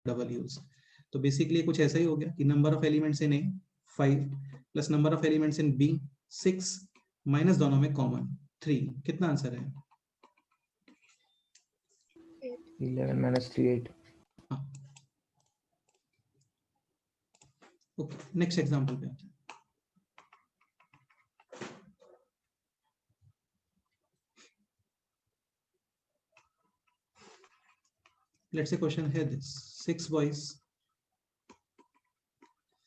Double use. तो basically कुछ ऐसा ही हो गया कि number of elements in A 5 plus number of elements in B 6 minus दोनों में कॉमन 3। कितना आंसर है? 11 minus 3 8। ओके, नेक्स्ट एग्जांपल पे आते हैं। Let's say question here this 6 boys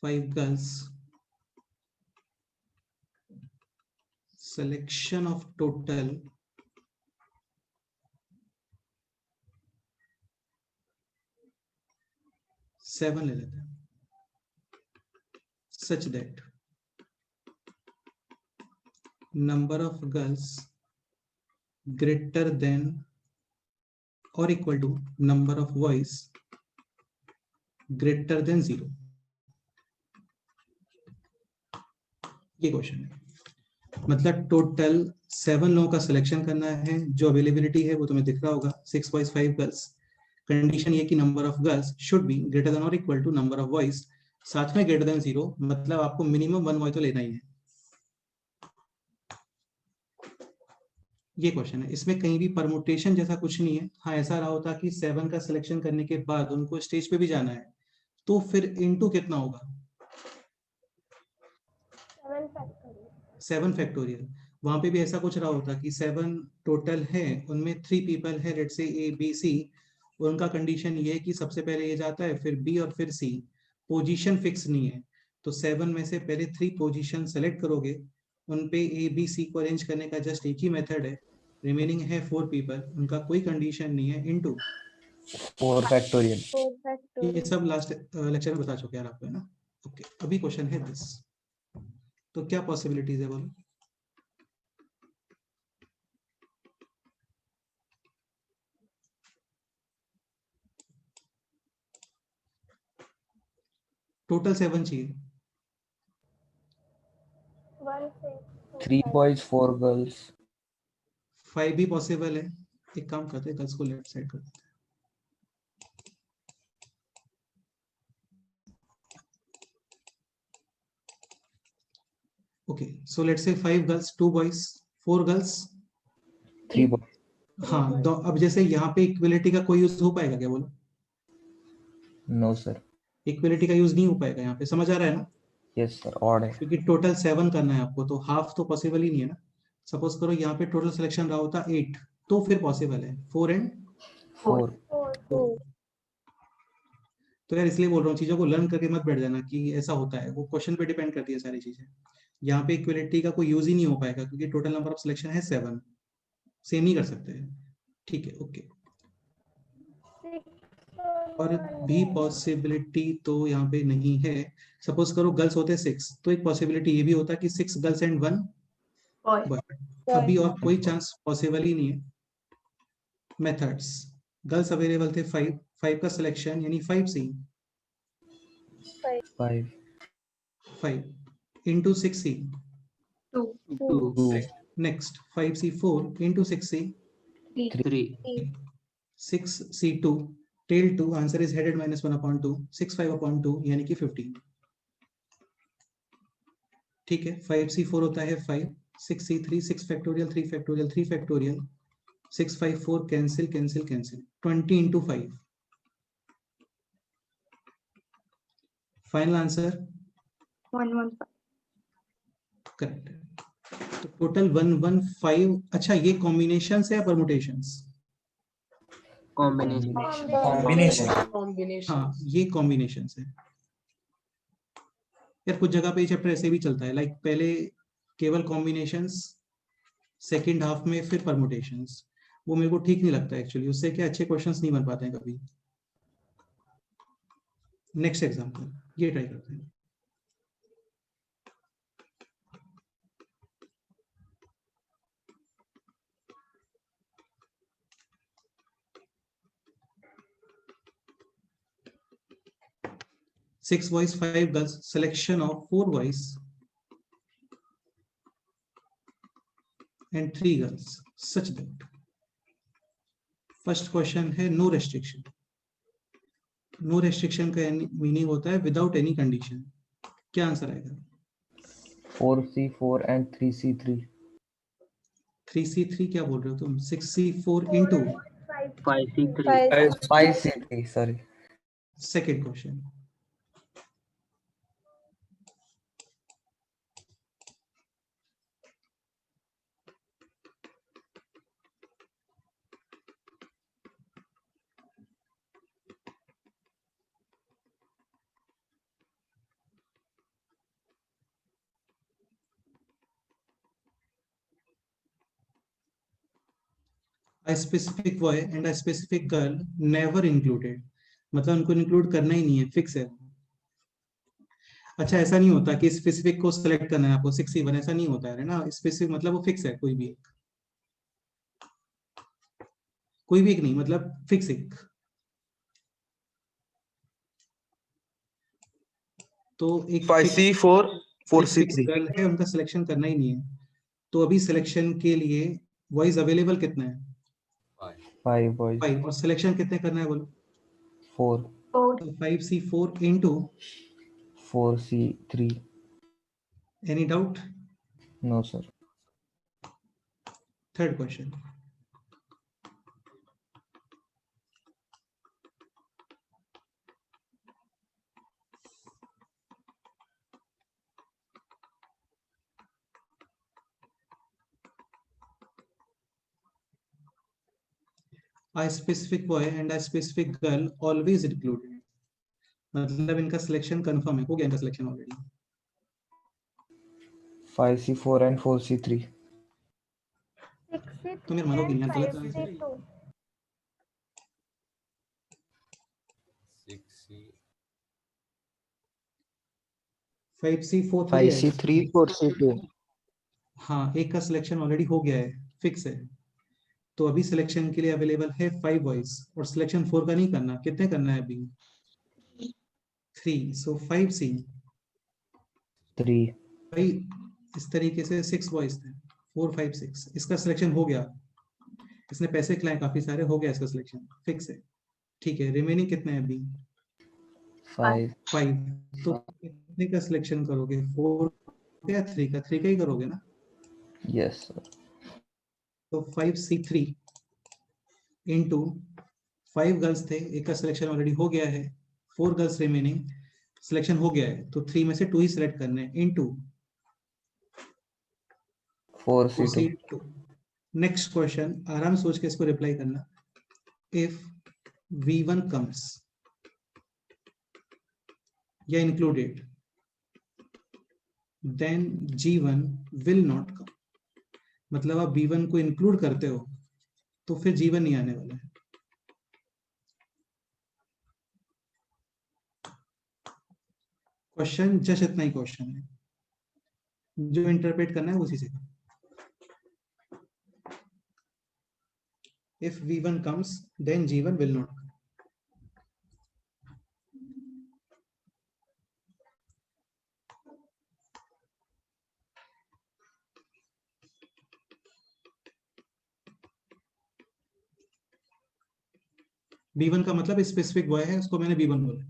5 girls, selection of total 7 ले लेते हैं, such that number of girls greater than or equal to number of boys greater than 0। ये question है, मतलब टोटल 7 लोगों का सिलेक्शन करना है। जो अवेलेबिलिटी है वो तुम्हें दिख रहा होगा, 6 boys 5 girls। कंडीशन ये कि number of girls should be greater than और equal to number of boys, साथ में ग्रेटर देन 0, मतलब आपको मिनिमम 1 बॉय तो लेना ही है। ये क्वेश्चन है, इसमें कहीं भी परमुटेशन जैसा कुछ नहीं है। हाँ, ऐसा रहा होता कि 7 का सिलेक्शन करने के बाद उनको स्टेज पे भी जाना है, तो फिर इनटू कितना होगा? 7 फैक्टोरियल। वहां पे भी ऐसा कुछ रहा होता कि 7 टोटल है, उनमें 3 पीपल है, लेट्स से ए बी सी। उनका कंडीशन ये है कि सबसे पहले ये जाता है, फिर बी और फिर सी। पोजीशन फिक्स नहीं है, तो 7 में से पहले 3 पोजीशन सेलेक्ट करोगे, उन पे ए बी सी को अरेंज करने का जस्ट एक ही मेथड है। रिमेनिंग है 4 पीपल, उनका कोई कंडीशन नहीं है, इनटू 4 फैक्टोरियल। ये सब लास्ट लेक्चर में बता चुके हैं आपको, है ना। ओके, अभी क्वेश्चन है दिस, तो क्या पॉसिबिलिटीज है बोलो? टोटल 7 चाहिए। 3 boys 4 girls। 5 भी पॉसिबल है। एक काम करते हैं, गर्ल्स को लेफ्ट साइड कर देते हैं। Okay, so let's say 5 girls 2 boys 4 girls 3 boys। हाँ, अब जैसे यहाँ पे इक्वलिटी का कोई यूज हो पाएगा क्या बोलो? No sir. इक्वलिटी का यूज नहीं हो पाएगा यहाँ पे, समझ आ रहा है ना? यस सर, ऑड है। क्योंकि टोटल 7 करना है आपको, तो हाफ तो पॉसिबल ही नहीं है ना। सपोज करो यहाँ पे टोटल सिलेक्शन रहा होता 8, तो फिर पॉसिबल है 4 एंड 4। तो यार इसलिए बोल रहा हूँ, चीजों को लर्न करके मत बैठ जाना कि ऐसा होता है, वो क्वेश्चन पे डिपेंड करती है सारी चीजें। यहाँ पे इक्वलिटी का कोई यूज ही नहीं हो पाएगा, क्योंकि टोटल नंबर ऑफ सिलेक्शन है 7, सेम नहीं कर सकते हैं। ठीक है, ओके। और भी पॉसिबिलिटी तो यहाँ पे नहीं है। सपोज करो गर्ल्स होते 6, तो एक पॉसिबिलिटी ये भी होता कि 6 गर्ल्स एंड 1 बॉय। अभी और कोई चांस पॉसिबल ही नहीं है। मेथड्स, गर्ल्स अवेलेबल थे 5, 5 का सिलेक्शन यानी 5C 5 into 6C 2 next 5C4 into 6C 3 6C2 tail 2, answer is headed -1/2 6 5/2 यानी कि 15। ठीक है, 5C4 होता है 5, 6C3 6 factorial 3 factorial 3 factorial 6 5 4 cancel cancel cancel 20 into 5। Final answer 115। Correct है। तो टोटल 115। अच्छा, ये कॉम्बिनेशन है या परमुटेशंस? कॉम्बिनेशन। हाँ, ये कॉम्बिनेशन है यार। कुछ जगह पे ये चैप्टर ऐसे भी चलता है, लाइक पहले केवल कॉम्बिनेशंस, सेकंड हाफ में फिर परमुटेशंस। वो मेरे को ठीक नहीं लगता एक्चुअली, उससे क्या अच्छे क्वेश्चंस नहीं बन पाते हैं कभी। नेक्स्ट एग्जांपल ये ट्राई करते हैं। Six boys, 5 girls, selection of 4 boys and 3 girls, such that first question है no restriction, नो रेस्ट्रिक्शन का मीनिंग होता है विदाउट एनी कंडीशन। क्या आंसर आएगा? 4C4 and 3C3. 3C3 क्या बोल रहे हो तुम? 6C4 into 5C3. 5C3, sorry. Second question. A specific boy and a specific girl never included, मतलब उनको इंक्लूड करना ही नहीं है, फिक्स है। अच्छा, ऐसा नहीं होता कि स्पेसिफिक को सिलेक्ट करना है आपको 6C1, ऐसा नहीं होता है ना। स्पेसिफिक मतलब वो फिक्स है, कोई भी एक, कोई भी एक नहीं, मतलब फिक्स एक। तो एक 5C4 4C3 गर्ल है, उनका सिलेक्शन करना ही नहीं है। तो अभी सिलेक्शन के लिए वॉइस अवेलेबल कितना है? 5 boys. 5। और सिलेक्शन कितने करना है बोलो? 4. 5C4 into 4C3. Any doubt? No, sir. Third question. A specific boy and a specific girl always included, मतलब इनका सिलेक्शन कंफर्म है, हो गया इनका selection already. 5C4 and 4C3. 6C3 तो मेरे मानोगे and नहीं, गलत आंसर है। 5C2. 5C4 थोड़ी है। 5C3 4C2. हाँ, एक का सिलेक्शन ऑलरेडी हो गया है, फिक्स है। तो अभी सिलेक्शन के लिए अवेलेबल है 5 बॉयज, और सिलेक्शन 4 का नहीं करना। कितने करना है अभी? 3। सो 5C। 3. भाई इस तरीके से 6 बॉयज थे, 4 5 6, इसका सिलेक्शन हो गया। इसने पैसे खिलाए काफी सारे, हो गया इसका सिलेक्शन, फिक्स है। ठीक है, रिमेनिंग कितने हैं अभी? 5. 5। तो कितने का सिलेक्शन करोगे? 4 या 3 का? 3 का ही करोगे ना। Yes, sir. तो 5C3 इंटू 5 गर्ल्स थे, एक का सिलेक्शन ऑलरेडी हो गया है, 4 गर्ल्स रिमेनिंग, सिलेक्शन हो गया है, तो 3 में से 2 ही सिलेक्ट करने हैं, इंटू 4C2. नेक्स्ट क्वेश्चन, आराम सोच के इसको रिप्लाई करना। इफ V1 कम्स या included, then G1 will not come, मतलब आप B1 को इंक्लूड करते हो तो फिर G1 नहीं आने वाला है। क्वेश्चन जस्ट इतना ही क्वेश्चन है, जो इंटरप्रेट करना है उसी से। If V1 comes, then G1 will not come. B1 का मतलब स्पेसिफिक बॉय है, उसको मैंने B1 बोला।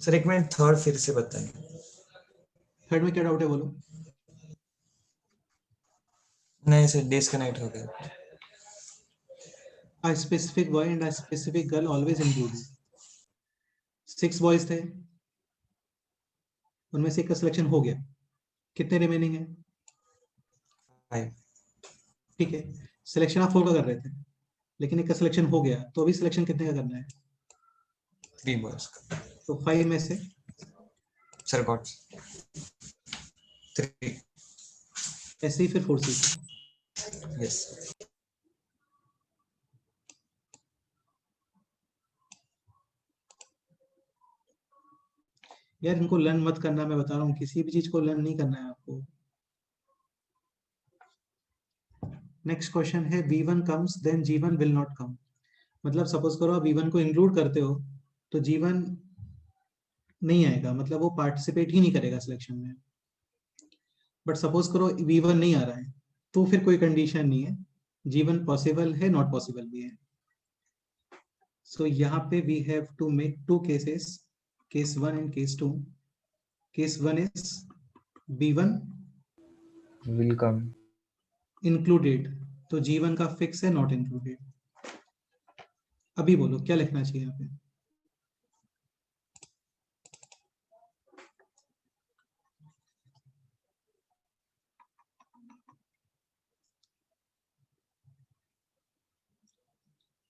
सर एक मिनट, थर्ड फिर से बताएंगे। थर्ड में क्या डाउट है बोलो? नहीं सर, डिस्कनेक्ट हो गया। A specific boy and a specific girl always included. 6 boys थे, उनमें से एक का सिलेक्शन हो गया, कितने रिमेनिंग है? 5 ठीक है, सिलेक्शन आप 4 का कर रहे थे, लेकिन एक का सिलेक्शन हो गया, तो अभी सिलेक्शन कितने का करना है? 3 बॉयज का। तो 5 में से सर गॉट 3। ऐसे ही फिर 4C। यस। यार इनको लर्न मत करना, मैं बता रहा हूँ, किसी भी चीज को लर्न नहीं करना है आपको। नेक्स्ट क्वेश्चन है V1 comes then G1 will not come। मतलब सपोज करो आप V1 को इंक्लूड करते हो तो G1 नहीं आएगा, मतलब वो पार्टिसिपेट ही नहीं करेगा सिलेक्शन में। बट सपोज करो V1 नहीं आ रहा है तो फिर कोई कंडीशन नहीं है, G1 पॉसिबल है, नॉट पॉसिबल भी है। सो यहाँ पे we have to make two cases, case 1 and case 2। Case 1 is B1 will come। Included, तो G1 का फिक्स है, नॉट इंक्लूडेड। अभी बोलो क्या लिखना चाहिए यहाँ पे।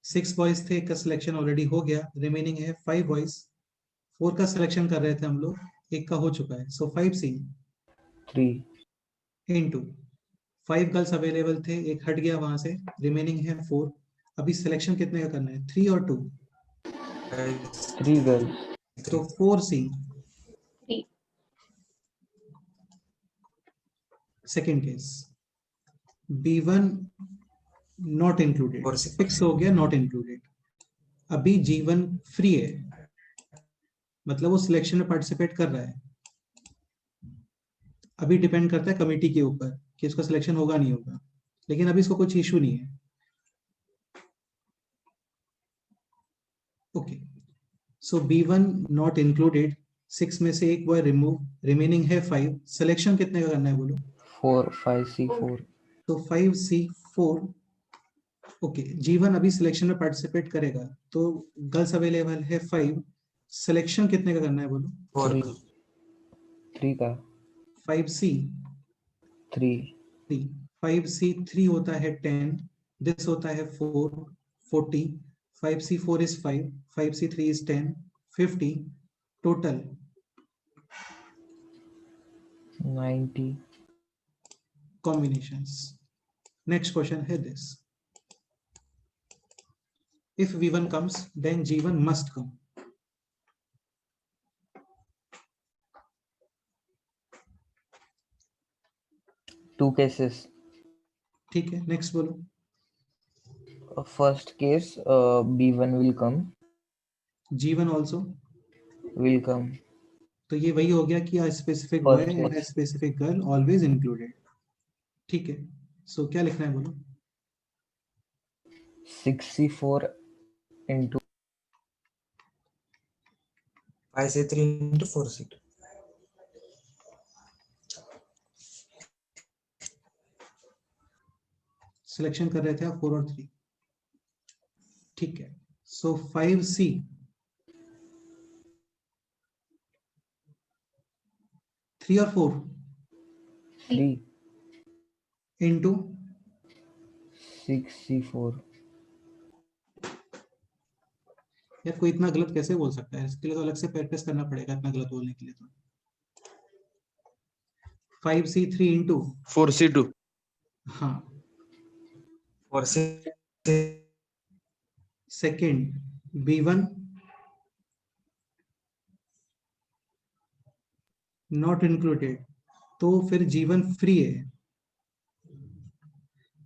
सिक्स बॉयज थे, एक का सिलेक्शन ऑलरेडी हो गया, रिमेनिंग है 5 बॉयज। 4 का सिलेक्शन कर रहे थे हम लोग, एक का हो चुका है, सो 5C 3 इंटू 5 गर्ल्स अवेलेबल थे, एक हट गया वहां से, रिमेनिंग है 4। अभी सिलेक्शन कितने का करना है, 3 और 2, 3 girls। तो 4C। 3. Second case B1 not included, 4C fix हो गया, नॉट इंक्लूडेड। अभी G1 फ्री है, मतलब वो सिलेक्शन में पार्टिसिपेट कर रहा है। अभी डिपेंड करता है कमिटी के ऊपर कि इसका सिलेक्शन होगा नहीं होगा, लेकिन अभी इसको कुछ इशू नहीं है। Okay, so B1 not included, 6 में से एक बॉय रिमूव, रिमेनिंग है 5। सिलेक्शन कितने का करना है बोलो। 4 5C4। तो 5C4। ओके, G1 अभी सिलेक्शन में पार्टिसिपेट करेगा, तो गर्ल्स अवेलेबल है 5। सिलेक्शन कितने का करना है बोलो। 4 3 का 5C 3 3। 5C3 होता है 10, दिस होता है 4 40। 5C4 is 5, 5C3 is 10 50 total 90। combinations। next question है this, if V1 comes then G1 must come। 2 cases। ठीक है, नेक्स्ट बोलो। First case, B1 will come। G1 also, will come। तो ये वही हो गया कि a specific boy First and a case। specific girl always included। ठीक है, सो क्या लिखना है बोलो। 6C4 into 5C3 into 4C2। Selection कर रहे थे आप 4 और 3, ठीक है। सो 5C 3 और 4 3 इंटू 6C4। यार कोई इतना गलत कैसे बोल सकता है, इसके लिए तो अलग से प्रैक्टिस करना पड़ेगा इतना गलत बोलने के लिए। तो 5C3 इंटू 4C2। हाँ 4C second B1 not included, तो फिर G1 फ्री है।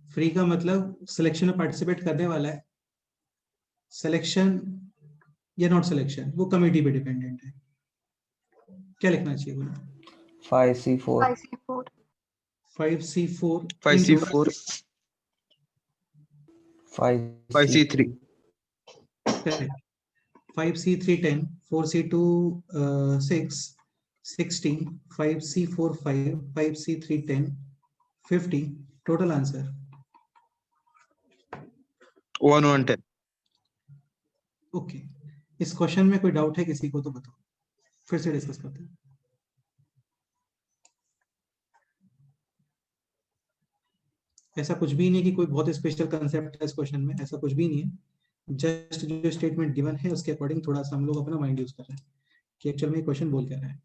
फ्री का मतलब सिलेक्शन में पार्टिसिपेट करने वाला है। सिलेक्शन या नॉट सिलेक्शन वो कमिटी पे डिपेंडेंट है। क्या लिखना चाहिए बोलो। 5C4 5C4. 5C4 5C4 5C3 5C3 10 4C2 6 60 5C4 5 5C3 10 50 total answer 1110। Okay. इस क्वेश्चन में कोई डाउट है किसी को तो बताओ, फिर से डिस्कस करते हैं। ऐसा कुछ भी नहीं है कि कोई बहुत स्पेशल कंसेप्ट है इस क्वेश्चन में, ऐसा कुछ भी नहीं है। जस्ट जो स्टेटमेंट गिवन है उसके अकॉर्डिंग थोड़ा सा हम लोग अपना माइंड यूज कर रहे हैं कि एक्चुअल में क्वेश्चन बोल क्या रहा है।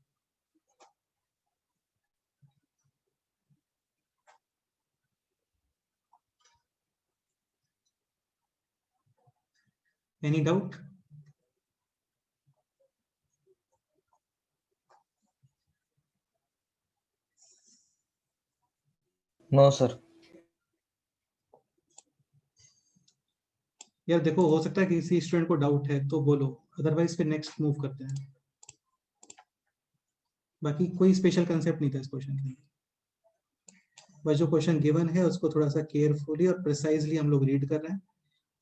Any doubt. No sir। यार देखो, हो सकता है किसी स्टूडेंट को डाउट है तो बोलो, अदरवाइज फिर नेक्स्ट मूव करते हैं। बाकी कोई स्पेशल कंसेप्ट नहीं था इस क्वेश्चन के लिए, बस जो क्वेश्चन गिवन है उसको थोड़ा सा केयरफुली और प्रिसाइजली हम लोग रीड कर रहे हैं,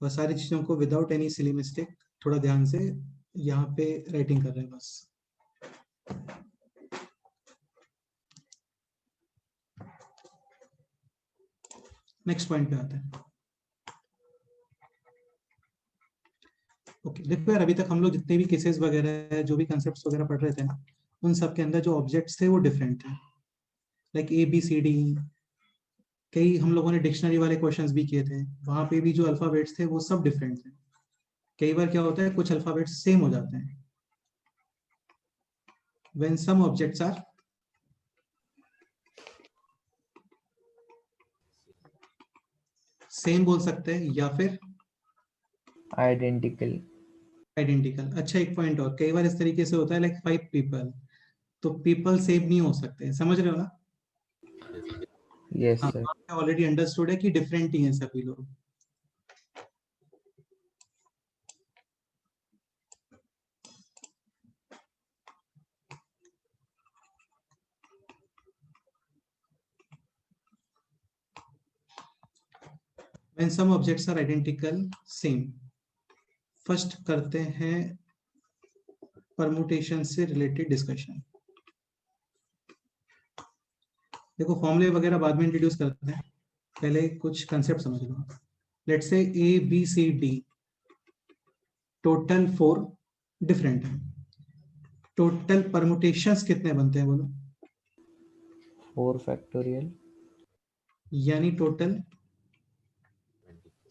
और सारी चीजों को विदाउट एनी सिली मिस्टेक थोड़ा ध्यान से यहाँ पे राइटिंग कर रहे हैं बस। नेक्स्ट पॉइंट पे आते हैं। ओके देखो यार, अभी तक हम लोग जितने भी केसेस वगैरह जो भी कंसेप्ट्स वगैरह पढ़ रहे थे ना, उन सब के अंदर जो ऑब्जेक्ट्स थे वो डिफरेंट थे, like A B C D. कई हम लोगों ने डिक्शनरी वाले क्वेश्चंस भी किए थे, वहां पे भी जो अल्फाबेट्स थे वो सब डिफरेंट थे। कई बार क्या होता है, कुछ अल्फाबेट्स सेम हो जाते हैं। When some objects are same बोल सकते हैं या फिर आइडेंटिकल। आइडेंटिकल। अच्छा एक पॉइंट और, कई बार इस तरीके से होता है लाइक 5 पीपल, तो पीपल सेम नहीं हो सकते, समझ रहे हो ना? यस हाँ, सर। ऑलरेडी अंडरस्टूड है कि डिफरेंट ही हैं सभी लोग। When some objects are identical, same. First करते हैं परमुटेशन से रिलेटेड डिस्कशन। देखो फॉर्मूले वगैरह बाद में इंट्रोड्यूस करते हैं, पहले कुछ कंसेप्ट समझ लो। Let's say A B C D total 4 different है, टोटल परमुटेशंस कितने बनते हैं बोलो? 4 फैक्टोरियल यानी टोटल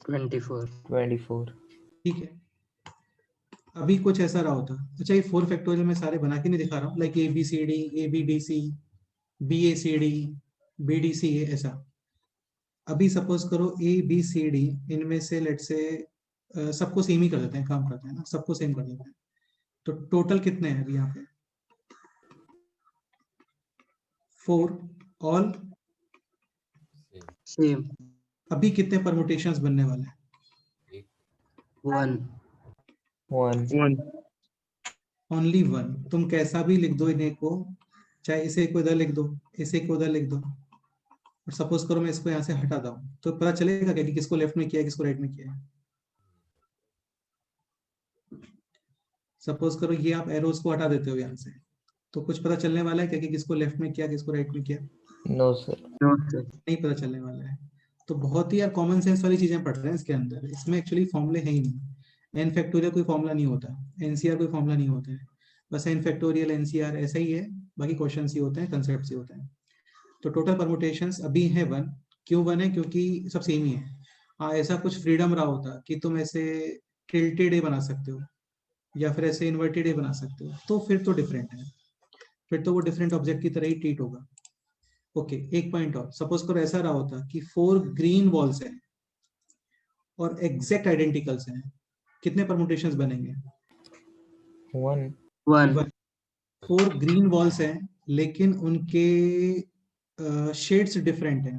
24। ठीक है। अभी कुछ ऐसा रहा होता, अच्छा ये 4 फैक्टोरियल में सारे बना के नहीं दिखा रहा हूँ, like A B C D, A B D C, B A C D, B D C A, ऐसा। अभी सपोज करो ए बी सी डी, इनमें से लेट से सबको सेम ही कर देते हैं, काम करते हैं ना, सबको सेम कर देते हैं। तो टोटल कितने हैं अभी यहाँ पे? 4 ऑल सेम अभी कितने परमुटेशंस बनने वाले हैं? 1 1 ओनली 1। तुम कैसा भी लिख दो इन्हें को, चाहे इसे को इधर लिख दो, इसे को उधर लिख दो, और सपोज करो मैं इसको यहाँ से हटा दूं, तो पता चलेगा क्या कि किसको लेफ्ट में किया है किसको राइट में किया है? सपोज करो ये आप एरोज को हटा देते हो यहाँ से, तो कुछ पता चलने वाला है क्या कि किसको लेफ्ट में किया किसको राइट में किया? No sir. नहीं पता चलने वाला है। तो बहुत ही यार कॉमन सेंस वाली चीजें पढ़ रहे हैं इसके अंदर, इसमें एक्चुअली फॉर्मूले है ही नहीं। एन फैक्टोरियल कोई फॉर्मूला नहीं होता, एनसीआर कोई फॉर्मूला नहीं होता है, बस एन फैक्टोरियल एनसीआर ऐसा ही है, बाकी क्वेश्चंस ही होते हैं, कंसेप्ट्स ही होते हैं। तो टोटल परमुटेशंस अभी है 1। क्यों 1 है? क्योंकि सब सेम ही है। हाँ, ऐसा कुछ फ्रीडम रहा होता कि तुम ऐसे टिल्टेड ए बना सकते हो या फिर ऐसे इन्वर्टेड ए बना सकते हो, तो फिर तो डिफरेंट है, फिर तो वो डिफरेंट ऑब्जेक्ट की तरह ही ट्रीट होगा। ओके एक पॉइंट और, सपोज करो ऐसा रहा होता कि 4 ग्रीन वॉल्स हैं और एग्जैक्ट आइडेंटिकल्स हैं, कितने परमुटेशंस बनेंगे? 1 4 ग्रीन वॉल्स हैं लेकिन उनके शेड्स डिफरेंट हैं,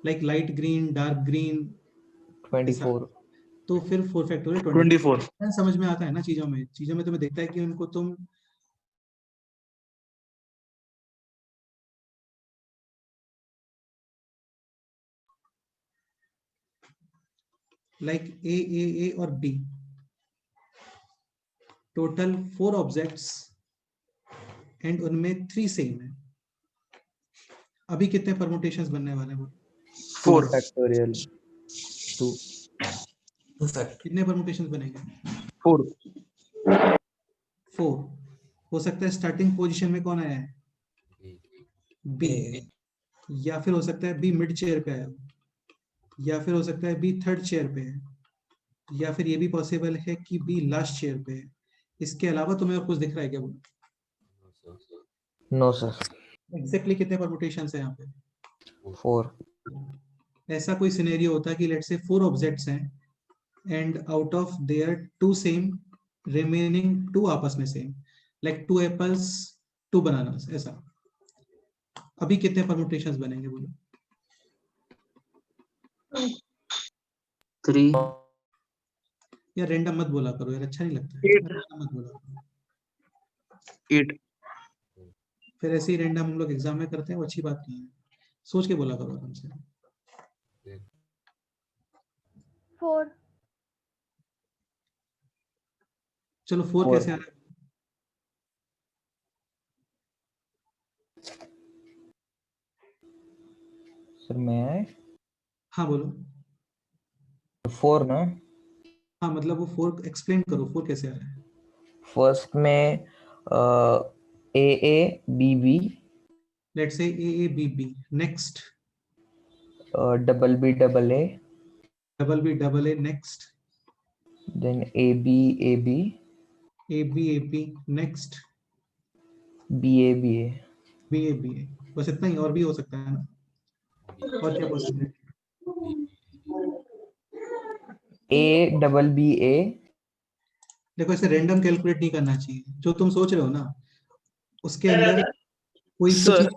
like light green, dark green, 24 तो फिर 4 फैक्टोरियल 24 समझ में आता है ना? चीजों में तुम्हें दिखता है कि उनको तुम लाइक ए और बी, टोटल 4 ऑब्जेक्ट्स एंड उनमें 3 सेम है। अभी कितने परमुटेशंस बनने वाले हैं? 4 फैक्टोरियल 2 कितने परमुटेशंस बनेंगे? 4 4। हो सकता है स्टार्टिंग पोजीशन में कौन आया है? बी, या फिर हो सकता है बी मिड चेयर पे आया हो, या फिर हो सकता है बी थर्ड चेयर पे है, या फिर ये भी पॉसिबल है कि बी लास्ट चेयर पे है। इसके अलावा तुम्हें और कुछ दिख रहा है क्या? बोलो नो सर। एग्जैक्टली कितने परमुटेशंस है यहाँ पे? 4 ऐसा कोई सिनेरियो होता है कि लेट्स से 4 ऑब्जेक्ट्स हैं and out of their 2 same, remaining 2 आपस में सेम, लाइक 2 एप्पल्स 2 बनानास, ऐसा। अभी कितने परमुटेशंस बनेंगे बोलो? 3 यार रैंडम मत बोला करो यार, अच्छा नहीं लगता है, Eight. रैंडम मत बोला करो। 8. फिर ऐसे ही रैंडम हम लोग एग्जाम में करते हैं, वो अच्छी बात नहीं है, सोच के बोला करो आराम से। 4 चलो 4 कैसे आ रहा है? सर मैं हाँ बोलो। 4 ना, हाँ मतलब वो 4 एक्सप्लेन करो, 4 कैसे आ रहा है? फर्स्ट में A A B B, let's say A B B, next double B double A, double B double A, next then A B A B, A B, next B A, B A, बस इतना ही, और भी हो सकता है ना, और क्या पॉसिबिलिटी? ए डबल बी ए, देखो ऐसे रैंडम कैलकुलेट नहीं करना चाहिए, जो तुम सोच रहे हो ना उसके अंदर कोई तो Sir. चीज,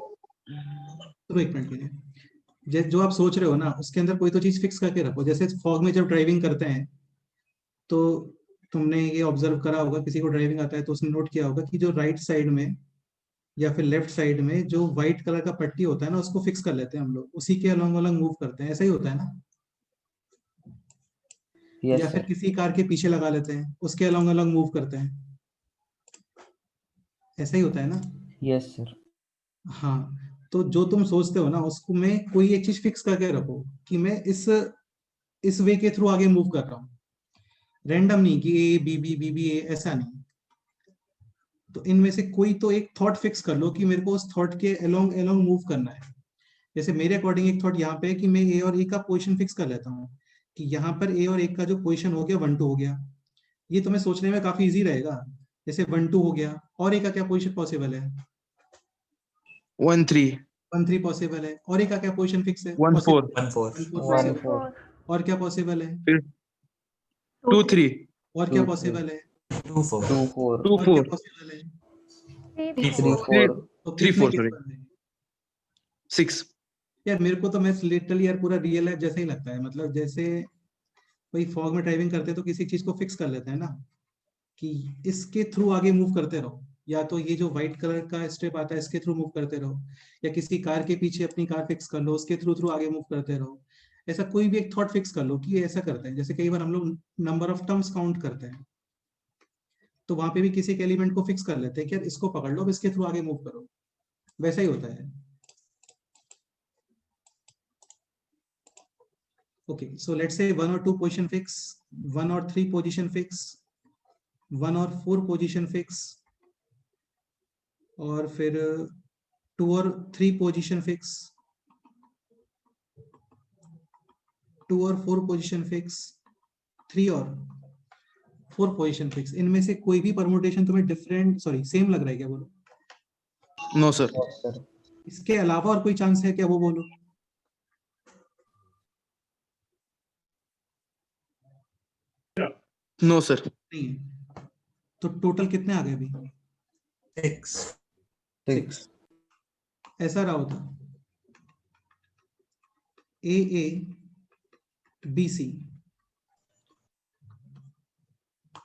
तो एक मिनट के लिए, जो आप सोच रहे हो ना उसके अंदर कोई तो चीज फिक्स करके रखो। जैसे फॉग में जब ड्राइविंग करते हैं तो तुमने ये ऑब्जर्व करा होगा, किसी को ड्राइविंग आता है तो उसने नोट किया होगा कि जो राइट साइड में या फिर लेफ्ट साइड में जो व्हाइट कलर का पट्टी होता है ना, उसको फिक्स कर लेते हैं हम लोग, उसी के अलोंग अलोंग मूव करते हैं, ऐसा ही होता है ना? यस या फिर सर, किसी कार के पीछे लगा लेते हैं, उसके अलोंग अलोंग मूव करते हैं, ऐसा ही होता है ना? यस सर, हाँ, तो जो तुम सोचते हो ना उसको में कोई एक चीज फिक्स करके रखो कि मैं इस वे के थ्रू आगे मूव कर रहा हूँ, रैंडम नहीं कि ए बी बी ए, ऐसा नहीं। तो इनमें से कोई तो एक थॉट फिक्स कर लो कि मेरे को उस थॉट के अलोंग अलोंग मूव करना है। जैसे मेरे अकॉर्डिंग एक थॉट यहाँ पे है कि मैं ए और ए का पोजीशन फिक्स कर लेता हूँ कि यहाँ पर ए और ए का जो पोजीशन हो गया 1 2 हो गया, ये तुम्हें सोचने में काफी इजी रहेगा। जैसे 1 2 हो गया, और ए का क्या पोजीशन पॉसिबल है? 1 3. 1 3 पॉसिबल है, और ए का क्या पोजीशन फिक्स है? 1 4. 1 4 1 4 वन पॉसिबल, 4 और क्या पॉसिबल है? 2 3. और क्या 2 3, पॉसिबल है? 2 4 2 4, 2 और क्या 4. पॉसिबल है? 3 3 4 4, तो 3 कितने 4, केस sorry. बन गए? 6. यार मेरे को तो मैं लिटरली यार पूरा रियल लाइफ जैसा ही लगता है, मतलब जैसे कोई फॉग में ड्राइविंग करते हैं तो किसी चीज को फिक्स कर लेते हैं ना कि इसके थ्रू आगे मूव करते रहो, या तो ये जो व्हाइट कलर का स्टेप आता है इसके थ्रू मूव करते रहो, या किसी कार के पीछे अपनी कार फिक्स कर लो, उसके थ्रू थ्रू आगे मूव करते रहो। ऐसा कोई भी एक थॉट फिक्स कर लो कि ये ऐसा करते हैं। जैसे कई बार हम लोग नंबर ऑफ टर्म्स काउंट करते हैं, तो वहां पे भी किसी एक एलिमेंट को फिक्स कर लेते हैं कि यार इसको पकड़ लो, अब इसके थ्रू आगे मूव करो, वैसा ही होता है। ओके, सो लेट्स से 1 और 2 पोजीशन फिक्स, 1 और 3 पोजीशन फिक्स, 1 और 4 पोजीशन फिक्स, और फिर 2 और 3 पोजीशन फिक्स, 2 और 4 पोजीशन फिक्स, 3 और 4 पोजीशन फिक्स। इनमें से कोई भी परमुटेशन तुम्हें डिफरेंट, सॉरी सेम लग रहा है क्या? बोलो। No, sir. सर इसके अलावा और कोई चांस है क्या? वो बोलो। No, sir. नहीं है। तो टोटल कितने आ गए अभी? 6 6, 6। ऐसा रहा होता ए बी सी,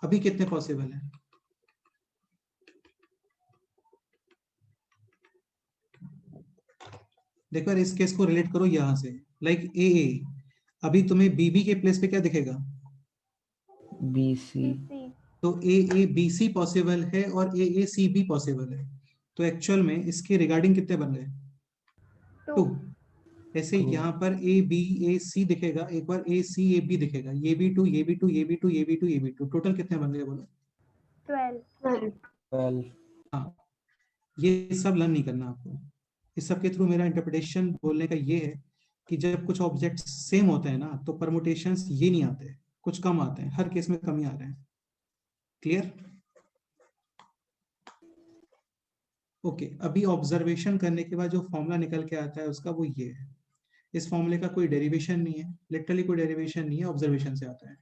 अभी कितने पॉसिबल है? देखो यार, इस केस को रिलेट करो यहां से, लाइक ए अभी तुम्हें बीबी के प्लेस पे क्या दिखेगा? बी सी, BC तो ए बी सी पॉसिबल है और ए सी बी पॉसिबल है। तो एक्चुअल में इसके रिगार्डिंग कितने बन गए? 2 2। ऐसे 2, यहाँ पर ए बी ए सी दिखेगा, एक बार ए सी ए बी दिखेगा, ये भी 2, ये भी 2, ये भी 2, ये भी 2, ये भी 2, टोटल कितने बन गए बोलो? 12 12, हाँ, ये सब लर्न नहीं करना आपको। इस सब के थ्रू मेरा इंटरप्रिटेशन बोलने का ये है कि जब कुछ ऑब्जेक्ट सेम होते हैं ना तो परमुटेशंस ये नहीं आते, कुछ कम आते हैं, हर केस में कम ही आ रहे हैं। क्लियर? ओके, अभी ऑब्जर्वेशन करने के बाद जो फॉर्मूला निकल के आता है उसका वो ये है। इस फॉर्मूले का कोई डेरिवेशन नहीं है, लिटरली कोई डेरिवेशन नहीं है, ऑब्जर्वेशन से आता है।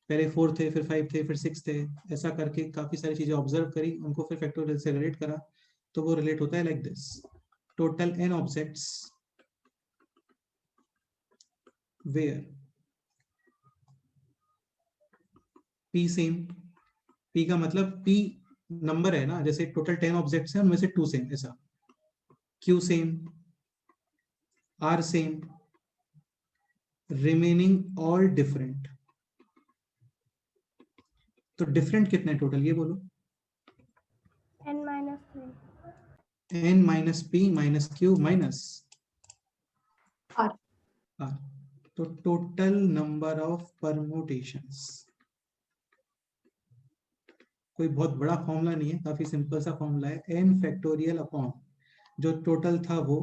पहले 4 थे, फिर 5 थे, फिर 6 थे, ऐसा करके काफी सारी चीजें ऑब्जर्व करी, उनको फिर फैक्टोरियल से रिलेट करा, तो वो रिलेट होता है like this: total n objects where P same, P का मतलब P नंबर है ना, जैसे टोटल 10 ऑब्जेक्ट्स हैं उनमें से 2 सेम, ऐसा. Q same, R same, remaining all different. तो डिफरेंट कितने टोटल ये बोलो. n minus 3. n minus p minus q minus R. r. तो टोटल नंबर ऑफ परम्यूटेशंस. कोई बहुत बड़ा फॉर्मूला नहीं है, काफी सिंपल सा फॉर्मूला है. n फैक्टोरियल अपॉन जो टोटल था वो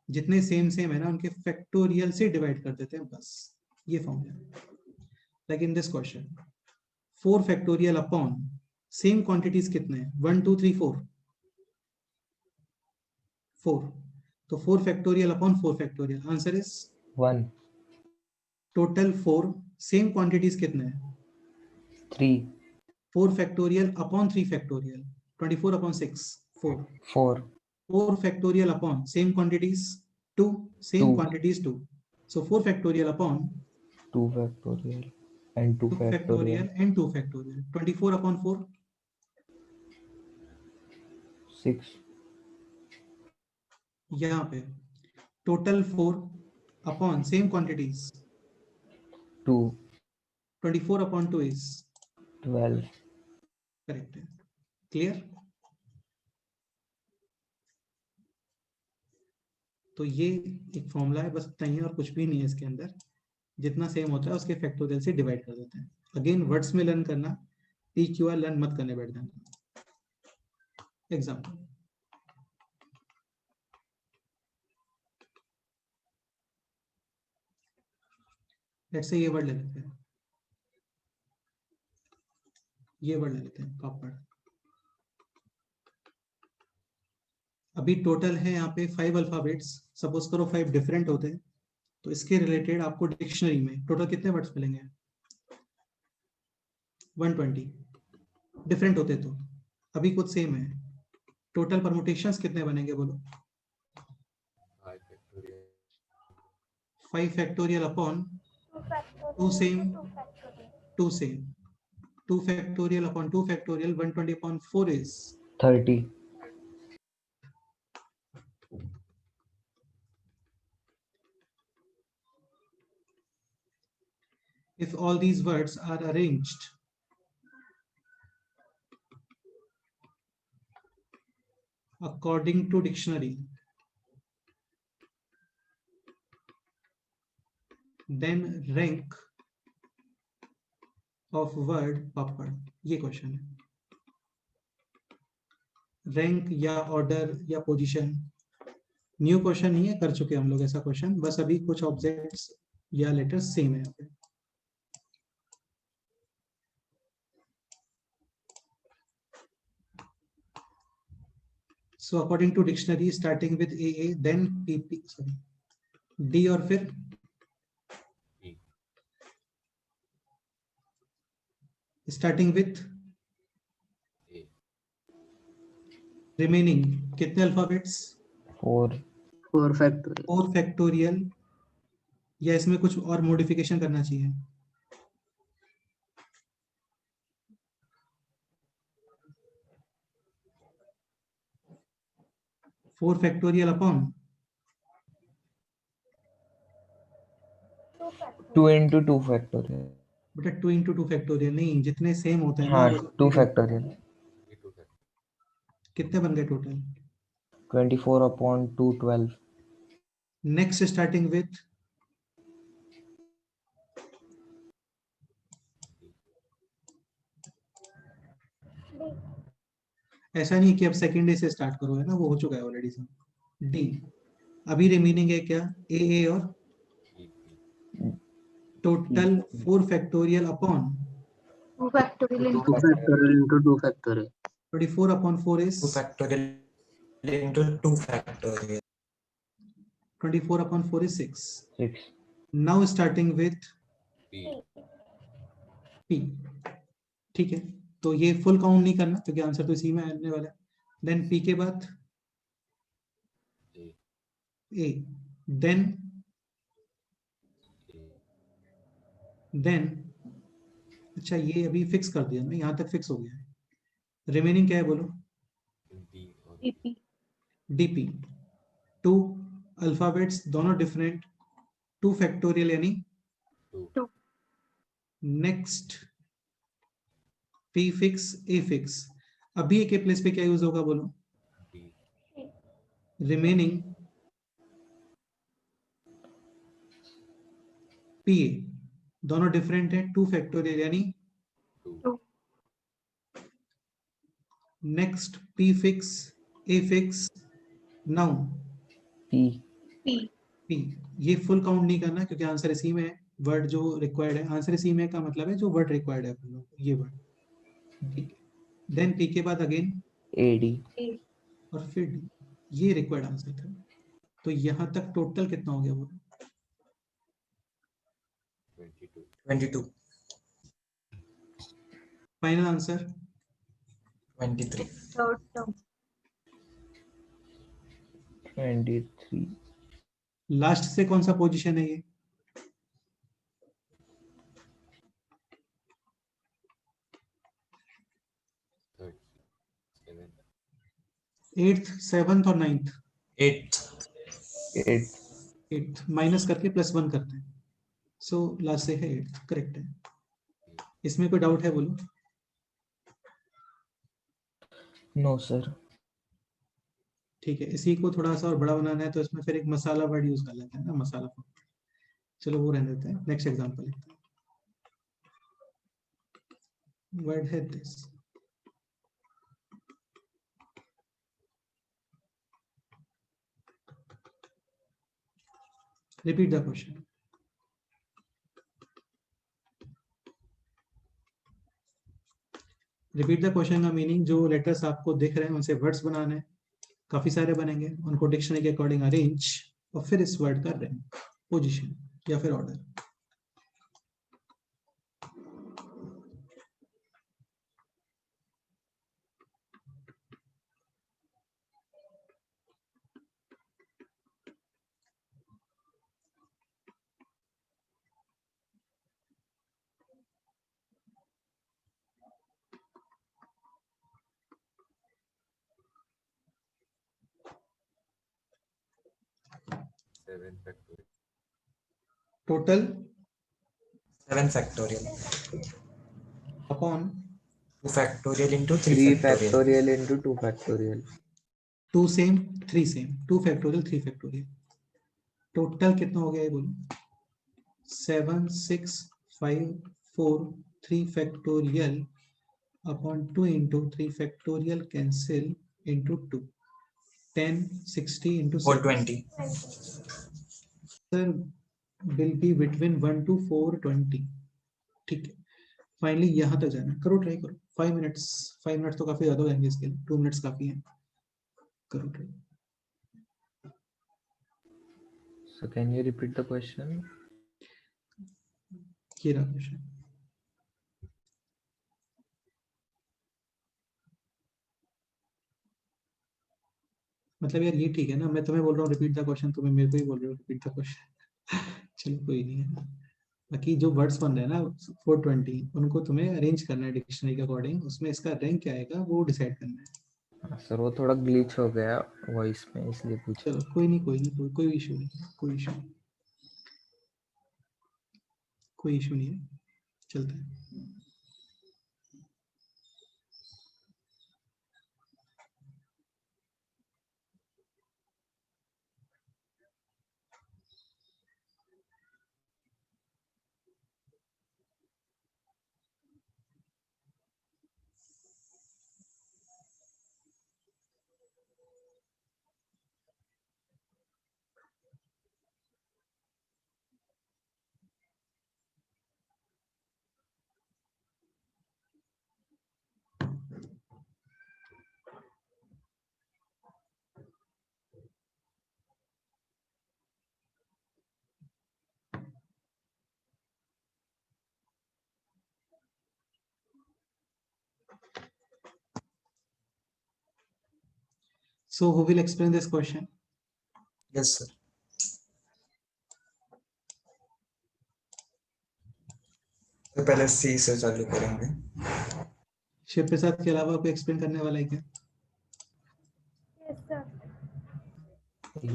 जितने सेम सेम है ना उनके फैक्टोरियल से डिवाइड कर देते हैं, बस ये formula. Like in this question 4 factorial upon same quantities कितने हैं, 1 2 3 4 4. तो 4 factorial upon 4 factorial, answer is 1 total 4. Same quantities कितने हैं, 3 4 factorial upon 3 factorial, 24 upon 6 4. 4 4 factorial upon same quantities 2, same 2 quantities 2. So 4 factorial upon 2 factorial and 2 2 factorial factorial and 2 factorial. 24 upon 4 6 यहाँ पे total 4 upon same quantities 2 24 upon 2 is 12 correct है. Clear? तो ये एक formula है, बस इतना ही है और कुछ भी नहीं है इसके अंदर. जितना सेम होता है उसके फैक्टोरियल से डिवाइड कर देते हैं. अगेन वर्ड्स में लर्न करना, PQR लर्न मत करने बैठ जाना. एग्जाम्पल लेट्स से ये वर्ड ले लेते हैं, ये वर्ड ले लेते हैं पापड़. अभी टोटल है यहाँ पे 5 अल्फाबेट्स. सपोज करो 5 डिफरेंट होते हैं, तो इसके रिलेटेड आपको डिक्शनरी में टोटल कितने वर्ड्स मिलेंगे, 120. डिफरेंट होते तो अभी कुछ सेम है, टोटल परमुटेशंस कितने बनेंगे बोलो. 5 factorial upon 2 factorial 2 same, into 2 factorial. 2 same, 2 factorial upon 2 factorial, 120 upon 4 is 30 if all these words are arranged according to dictionary, then rank of word पापड़. ये क्वेश्चन है. रैंक या ऑर्डर या position, new question नहीं है, कर चुके हम लोग ऐसा क्वेश्चन, बस अभी कुछ ऑब्जेक्ट्स या लेटर्स सेम है यहाँ पे. So according to dictionary starting with AA then PP, sorry, D और फिर starting with remaining कितने अल्फाबेट्स, 4 4 factorial. 4 फैक्टोरियल, या इसमें कुछ और मॉडिफिकेशन करना चाहिए. Four factorial upon 2 factorial. 2 into 2 factorial बेटा 2 into 2 फैक्टोरियल नहीं, जितने सेम होते हैं ना हाँ वो 2 factorial कितने बन गए total. 24 upon 2 12 next starting with D. ऐसा नहीं कि अब सेकेंड डे से स्टार्ट करो, है ना, वो हो चुका है ऑलरेडी सब. डी. अभी रिमेनिंग है क्या, ए और total 4 factorial upon 2 factorial into 2 factorial into 2 factorial. 24 upon 4 is 2 factorial into 2 factorial. 24 upon 4 is 6. 6 now starting with P. P. ठीक है, तो ये फुल काउंट नहीं करना क्योंकि आंसर तो इसी में आने वाला है. देन पी के बाद ए, देन अच्छा ये अभी फिक्स कर दिया ना, यहाँ तक फिक्स हो गया है। रिमेनिंग क्या है बोलो? DP डीपी, 2 अल्फाबेट्स दोनों डिफरेंट, 2 फैक्टोरियल यानी 2 next P fix a fix. अभी ए के प्लेस पे क्या यूज होगा बोलो? रिमेनिंग पी ए, दोनों डिफरेंट है, 2 फैक्टोरियल यानी 2 next P fix a fix now P. P. ये फुल काउंट नहीं करना क्योंकि आंसर इसी में है, वर्ड जो रिक्वायर्ड है आंसर इसी में का मतलब है जो वर्ड रिक्वायर्ड है अपन लोग ये वर्ड, ठीक है। देन पी के बाद अगेन AD. और फिर डी, ये रिक्वायर्ड आंसर था। तो यहाँ तक टोटल कितना हो गया वो? 22, final answer 23. Third term 23. Last से कौन सा पोजीशन है ये? एट्थ, सेवंथ और नाइन्थ? 8. 8. एट्थ माइनस करके +1 करते हैं, सो लास्ट से है एट्थ, करेक्ट है। इसमें कोई डाउट है बोलो? No, sir. ठीक है, इसी को थोड़ा सा और बड़ा बनाना है तो इसमें फिर एक मसाला वर्ड यूज कर लेते हैं ना, मसाला फंक्शन। चलो वो रहने देते हैं, नेक्स्ट एग्जांपल लेते हैं। वर्ड है this, repeat the question. Repeat the question का मीनिंग, जो लेटर्स आपको दिख रहे हैं उनसे वर्ड्स बनाने हैं, काफी सारे बनेंगे, उनको डिक्शनरी के अकॉर्डिंग अरेंज और फिर इस वर्ड का रैंक, पोजीशन या फिर order. Total 7 factorial. Upon 2 factorial into 3 3 factorial. factorial into 2 factorial. 2 same 3 same, 2 factorial 3 factorial. Total कितना हो गया ये बोलो? 7 6 5 4 3 factorial upon 2 into 3 factorial cancel into 2, 10 60 into 6 420. Sir will be between 1 to 420। ठीक है, फाइनली यहाँ तक जाना, करो ट्राई करो। 5 मिनट्स, 5 मिनट्स तो काफी ज्यादा हो जाएंगे इसके लिए, 2 मिनट्स काफी हैं, करो try. So can you repeat the question? ये रहा क्वेश्चन। मतलब यार ये ठीक है ना, मैं तुम्हें बोल रहा हूँ रिपीट द क्वेश्चन, तुम्हें मेरे को ही बोल रहे हो रिपीट द क्वेश्चन। चलो कोई नहीं है, बाकी जो वर्ड्स बन रहे हैं ना 420, उनको तुम्हें अरेंज करना है डिक्शनरी के अकॉर्डिंग, उसमें इसका रैंक क्या आएगा वो डिसाइड करना है। सर वो थोड़ा ग्लिच हो गया वॉइस में, इसलिए पूछा। चलो कोई नहीं, कोई नहीं, कोई इशू नहीं, कोई इशू नहीं, कोई इशू नहीं है, चलता है। So who will explain this question? Yes, sir. तो पहले सी से चालू करेंगे। शिव प्रसाद के अलावा कोई एक्सप्लेन करने वाला है क्या? Yes, sir.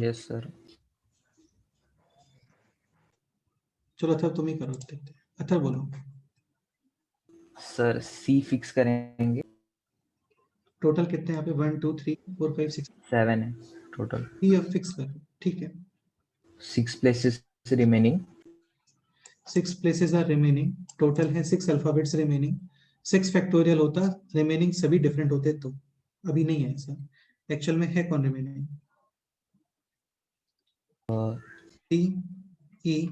Yes sir. चलो अथर तुम ही करो, देखते हैं। अथर बोलो। सर सी फिक्स करेंगे। टोटल कितने यहाँ पे 1 2 3 4 5 6 7 है टोटल। ही अब फिक्स कर, ठीक है। 6 places remaining. 6 places are remaining, total है 6 अल्फाबेट्स रिमेनिंग। 6 फैक्टोरियल होता, रिमेनिंग सभी डिफरेंट होते, तो अभी नहीं है ऐसा। एक्चुअल में है कौन remaining? T, E,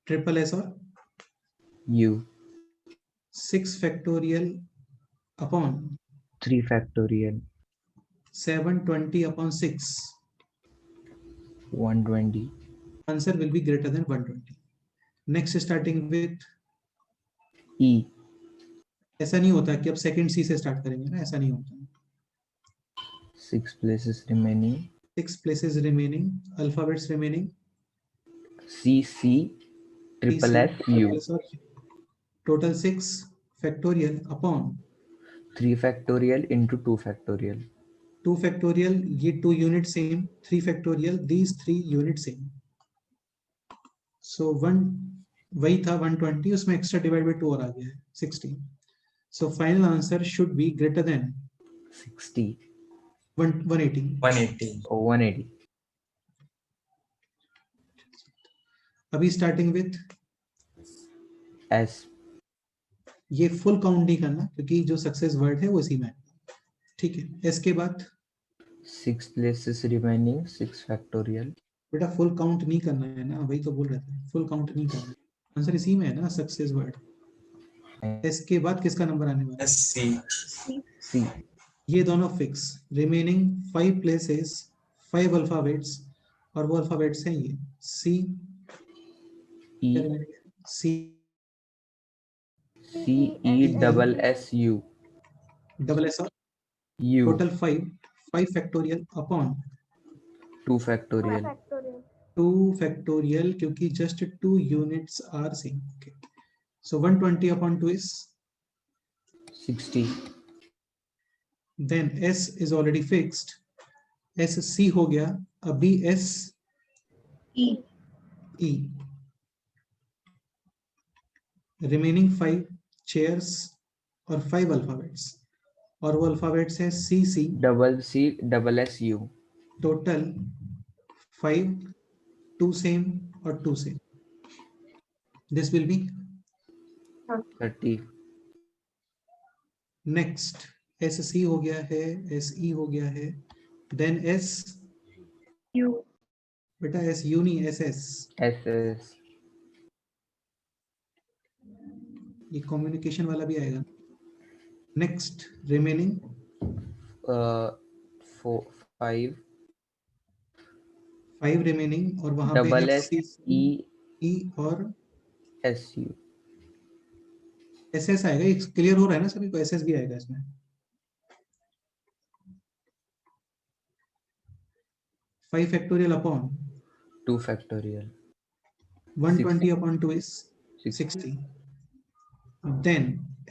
triple S और U. 6 factorial upon 3 factorial 720 upon 6, 120। Answer will be greater than 120। Next starting with, E. ऐसा नहीं होता कि अब सेकंड सी से स्टार्ट करेंगे ना, ऐसा नहीं होता। 6 places remaining. 6 places remaining, alphabets remaining, C C triple S U. total 6 factorial upon 3 factorial into 2 factorial. 2 factorial, ये 2 unit same, 3 factorial, these 3 unit same. So 1 वही था 120, उसमें extra divide by 2 और आ गया है 16. So final answer should be greater than 60 180. 180। और 180। अभी starting with, S. ये full count नहीं करना क्योंकि जो सक्सेस वर्ड है वो इसी में है, ठीक है। एस के बाद 6 प्लेसेस रिमेनिंग 6 फैक्टोरियल। बेटा फुल काउंट नहीं करना है ना, वही तो बोल रहे थे, फुल काउंट नहीं करना है। आंसर इसी में है ना, सक्सेस वर्ड। एस के बाद किसका नंबर आने वाला है? S C. सी। ये दोनों फिक्स। रिमेनिंग 5 प्लेसेस, 5 अल्फाबेट्स, और वो अल्फाबेट्स हैं ये C, E C, C E double S U. Double S और U total 5 factorial upon 2 factorial. Factorial. 2 factorial, क्योंकि just 2 units are same. Okay, so 120 upon 2 is 60। Then S is already fixed, S C हो गया, अभी S E. E. Remaining 5 chairs और 5 alphabets, और वो alphabets है C C, double C double S U. Total 5, 2 same और 2 same. This will be 30। Next. S C हो गया है, एस ई हो गया है, देन एस, U. बेटा एस यू नहीं, एस एस, एस एस। ये कम्युनिकेशन वाला भी आएगा। नेक्स्ट रिमेनिंग 5 5 रिमेनिंग, और वहां पे डबल है एस सी ई ई और एस यू। एस एस आएगा। ये क्लियर हो रहा है ना सभी को? एस एस भी आएगा इसमें। 5 factorial upon 2 factorial 120 upon 2 is 60। Then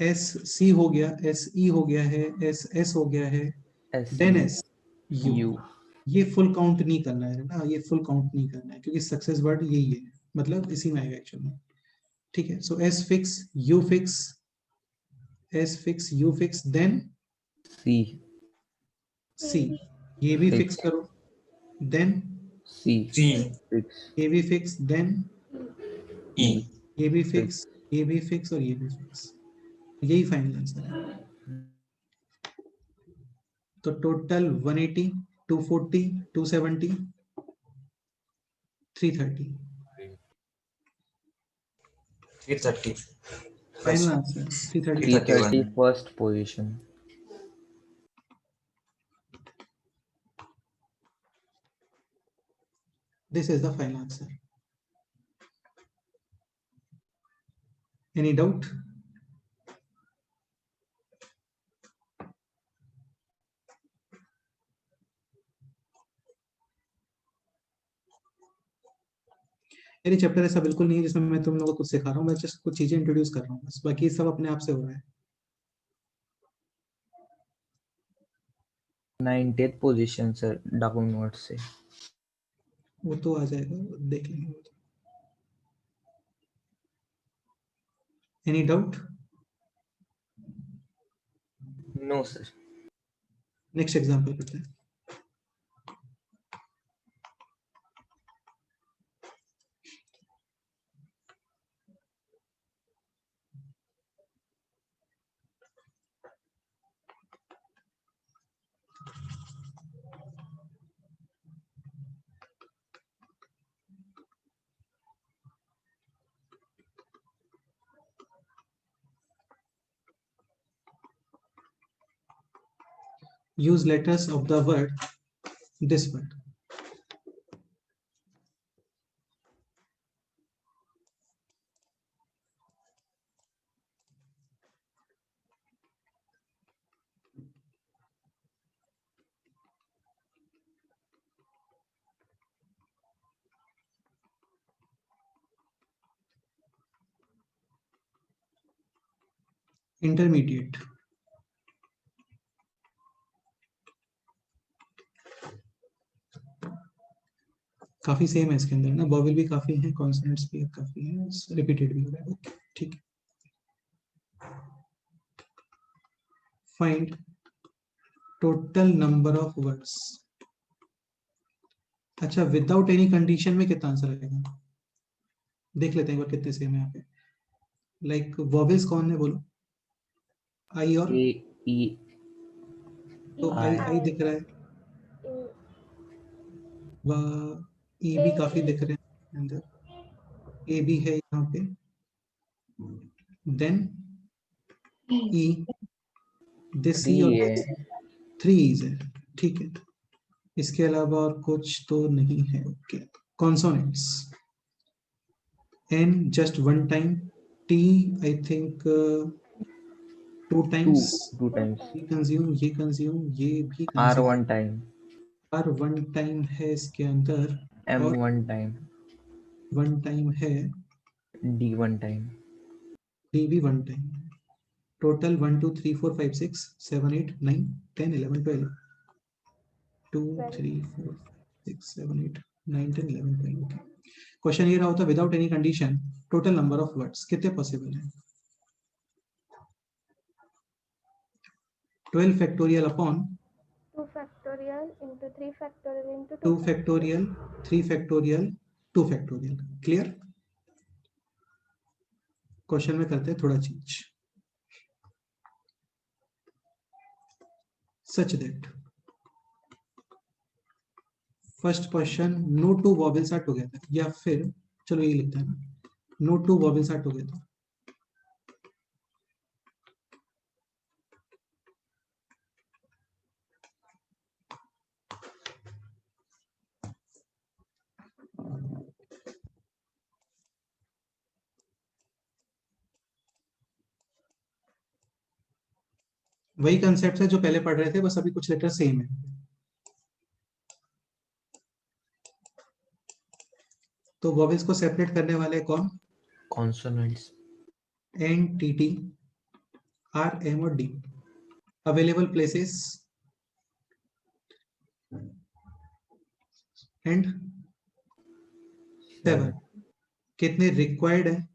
S C हो गया, एस ई हो गया है, एस एस हो गया है, S then S U. U. ये फुल काउंट नहीं करना है ना, ये फुल काउंट नहीं करना है क्योंकि सक्सेस वर्ड यही है, मतलब इसी में आएगा एक्चुअल में, ठीक है। So S fix, U fix, S fix, U fix, then C C. ये भी फिक्स Fix. करो, देन सी सी। फिक्स। ये भी फिक्स, देन ई। ये भी फिक्स, ये भी फिक्स और ये भी फिक्स। यही फाइनल आंसर है। तो total 180, 240, 270, 330। 330। Final answer 330। 330 first position. This is the final answer. Any doubt? मेरी चैप्टर ऐसा बिल्कुल नहीं है जिसमें मैं तुम लोगों को कुछ सिखा रहा हूँ, मैं जस्ट कुछ चीजें इंट्रोड्यूस कर रहा हूँ बस, बाकी सब अपने आप से हो रहा है। 90th पोजीशन सर डाउनवर्ड से। वो तो आ जाएगा, देख लेंगे। Any doubt? No sir. Next example करते हैं। Use letters of the word, this word. Intermediate. काफी सेम है इसके अंदर ना, वॉवेल भी काफी है, कॉन्सोनेंट्स भी काफी है, रिपीटेड भी हो रहा है। ओके ठीक है। Find total number of words. अच्छा, विदाउट एनी कंडीशन में कितना आंसर आएगा देख लेते हैं एक बार, कितने सेम है यहाँ पे। लाइक वॉवेल्स कौन है बोलो? आई और ए ई तो आई I. आई दिख रहा है, वह ई भी काफी दिख रहे हैं अंदर, ए भी है यहाँ पे, देन ई, दिस ई 3 और है। 3 इज है, ठीक है। इसके अलावा और कुछ तो नहीं है। Okay, consonants, N just one time, T I think 2 times, 2 times। ये कंज्यूम, ये कंज्यूम, ये भी R consume, 1 time। R one time है इसके अंदर, M और 1 time। वन टाइम है, D 1 time। डी भी वन टाइम है। टोटल 1 2 3 4 5 6 7 8 9 10 11 12 2 3 4 6 7 8 9 10 11 12। ओके, क्वेश्चन ये रहा होता, without any condition total number of words कितने पॉसिबल है? 12 factorial upon 2 factorial into 3 factorial into 2 2 factorial, 3 factorial, 2 factorial. Clear? Question में करते हैं थोड़ा change, such that first question, no two vowels are together, या फिर चलो ये लिखते हैं ना, no two vowels are together. वही कंसेप्ट है जो पहले पढ़ रहे थे, बस अभी कुछ लेटर सेम है। तो वॉवेल्स को सेपरेट करने वाले कौन? Consonants। N, T T, R, M और डी। Available places and 7। कितने रिक्वायर्ड है?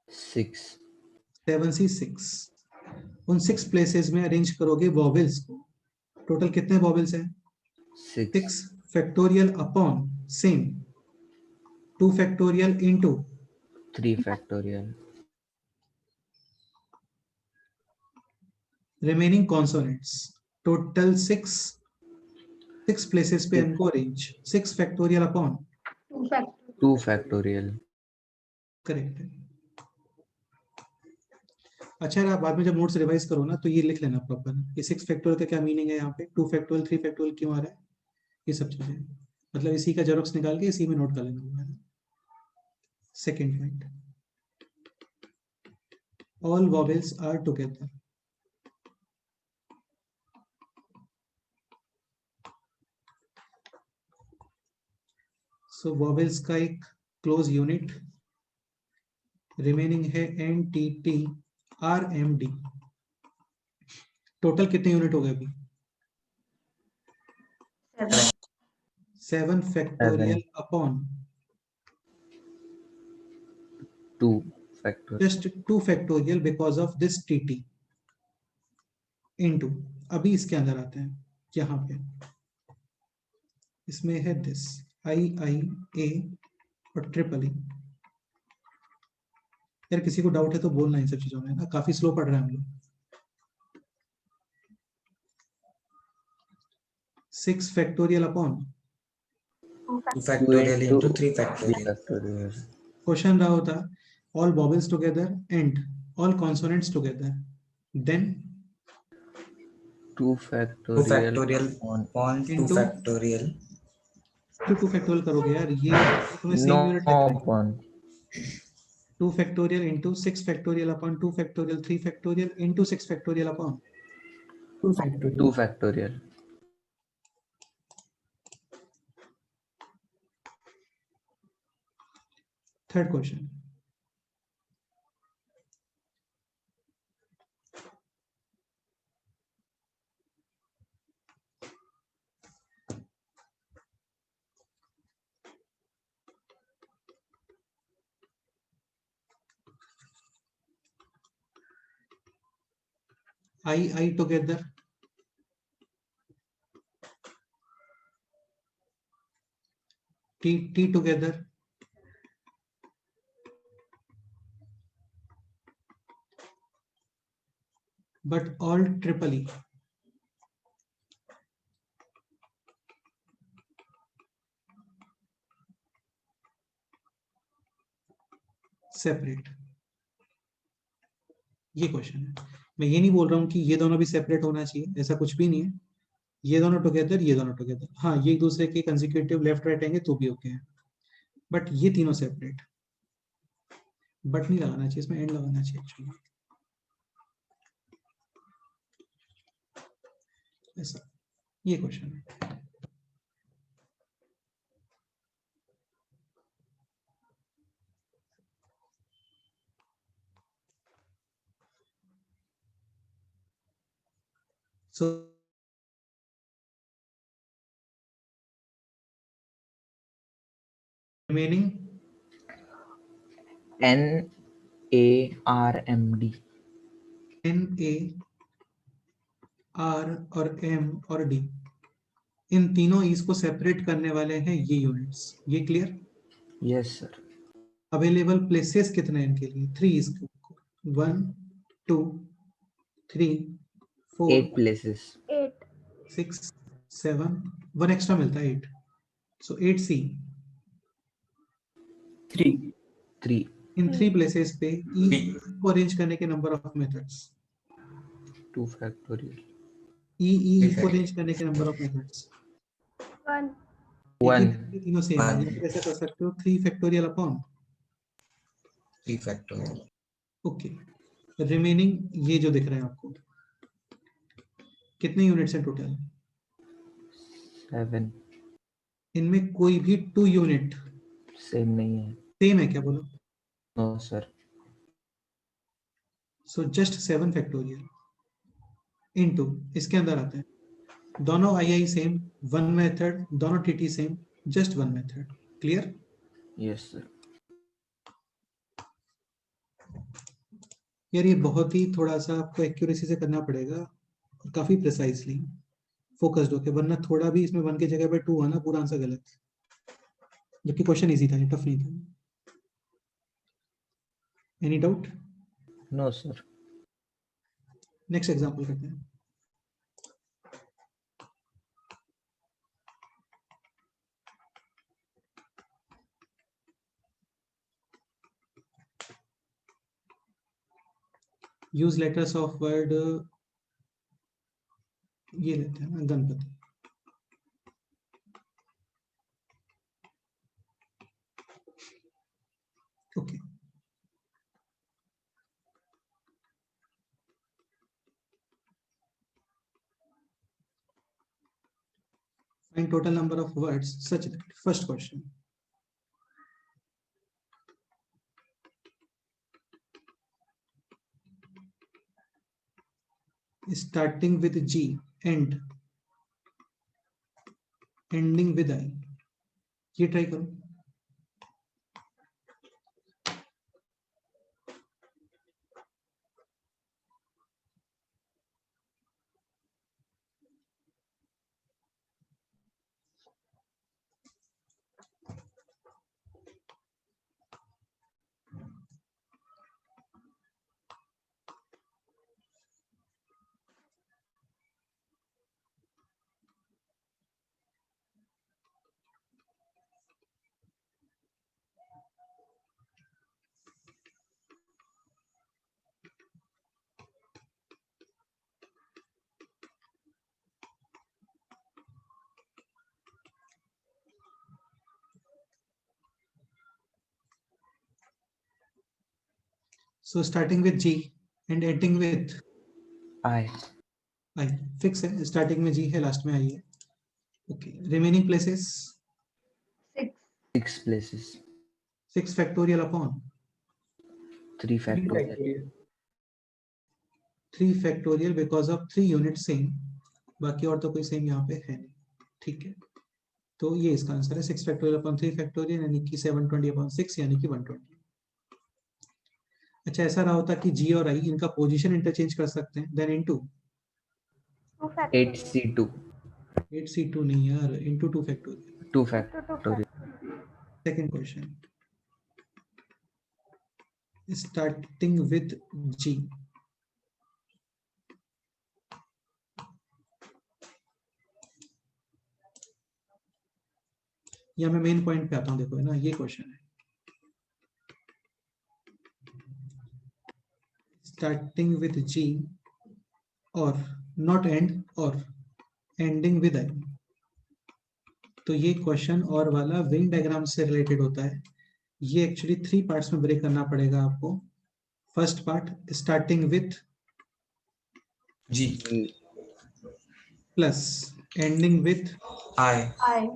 6। 7 सी 6। उन 6 प्लेसेस में अरेंज करोगे वॉवेल्स को। टोटल कितने वॉवेल्स हैं? 6। 6 factorial upon same 2 factorial into 3 factorial। Remaining consonants. Total 6 places पे इनको arrange, 6 factorial upon 2 factorial। Correct है। अच्छा यार, आप बाद में जब नोट्स रिवाइज करो ना तो ये लिख लेना प्रॉपर, ये 6 फैक्टोरियल का क्या मीनिंग है, यहाँ पे 2 फैक्टोरियल 3 फैक्टोरियल क्यों आ रहा है, ये सब चीजें मतलब इसी का जेरॉक्स निकाल के इसी में नोट कर लेना। Second point, all vowels are together. So vowels का एक क्लोज यूनिट, रिमेनिंग है एनटीटी आरएमडी। टोटल कितने यूनिट हो गए अभी? 7 factorial upon 2 factorial. just 2 factorial because of this tt into, अभी इसके अंदर आते हैं, यहाँ पे इसमें है दिस आई ए और ट्रिपल ए। यार किसी को डाउट है तो बोलना इन सब चीजों में ना, काफी स्लो पढ़ रहे हैं हम लोग। 6 factorial upon 2 factorial into into 3 3 factorial. factorial. Question रहा होता all vowels together and all consonants together, then 2 2 factorial factorial upon upon 2 into factorial. क्यों 2 फैक्टोरियल करोगे यार, ये तुम्हें सेम no यूनिट लिखना है। upon 2 factorial into 6 factorial upon 2 factorial 3 factorial into 6 factorial upon 2 factorial. Third question. I together, T together, but all triple E. Separate, ये question है। मैं ये नहीं बोल रहा हूं कि ये दोनों भी सेपरेट होना चाहिए, ऐसा कुछ भी नहीं है। ये दोनों टुगेदर, ये दोनों टुगेदर, हाँ ये एक दूसरे के कंसेक्यूटिव लेफ्ट राइट आएंगे तो भी ओके है, बट ये तीनों सेपरेट। बट नहीं लगाना चाहिए इसमें, एंड लगाना चाहिए एक्चुअली, ऐसा। ये क्वेश्चन है। So remaining NARMD. NA, R और M और D, इन तीनों ईज को सेपरेट करने वाले हैं ये यूनिट्स। ये clear? Yes sir. Available places कितने हैं इनके लिए? 3 इज 1 2 3 4 8 places. 8. 6 7, 1 एक्स्ट्रा मिलता है 8, सो 8C। 3. इन 3 प्लेसेस पे ई B. को अरेंज करने के नंबर ऑफ मेथड्स, 2 factorial. ई को अरेंज करने के नंबर ऑफ मेथड्स 1. 1. तीनों सेम है। 1. या फिर ऐसा कर सकते हो 3 factorial upon 3 factorial. Okay. Remaining ये जो दिख रहा है आपको, कितने यूनिट्स हैं टोटल? 7. इनमें कोई भी 2 यूनिट सेम नहीं है। सेम है क्या बोलो? No sir. So just 7 factorial into, इसके अंदर आते हैं दोनों आई सेम, 1 मेथड, दोनों TT same, just 1 method. Clear? Yes sir. यार ये बहुत ही थोड़ा सा आपको एक्यूरेसी से करना पड़ेगा, और काफी प्रिसाइजली फोकस्ड होके, वरना थोड़ा भी इसमें 1 की जगह पे 2 आना, पूरा आंसर गलत, जबकि क्वेश्चन इजी था, टफ नहीं था। Any doubt? No sir. Next example करते हैं। यूज लेटर्स ऑफ वर्ड, ये लेते हैं ना, Ganpati. Okay, find total number of words such that, first question, starting with G and ending with I, ये ट्राई करो। So starting with G and ending with I. I, fix है, starting में G है, last में I है। Okay, remaining places 6 places. 6 factorial upon 3 factorial. 3 factorial because of 3 unit same, बाकी और तो कोई सेम यहाँ पे है नहीं। ठीक है, तो ये इसका आंसर है 6 फैक्टोरियल अपॉन 3 फैक्टोरियल, यानी कि 720 अपॉन 6 यानी कि 120। अच्छा, ऐसा रहा होता कि G और I इनका पोजीशन इंटरचेंज कर सकते हैं, then into 2 factorial. 8C2. 8C2 नहीं यार, into 2 factorial. 2 Into 2 factorial. factorial. Second question, starting with G या मैं मेन पॉइंट पे आता हूं। देखो है ना, ये क्वेश्चन है, स्टार्टिंग विद G और नॉट एंड और एंडिंग विद I। तो ये क्वेश्चन और वाला वेन डायग्राम से रिलेटेड होता है। ये एक्चुअली 3 पार्ट्स में ब्रेक करना पड़ेगा आपको। First part starting with G. Plus ending with I. I.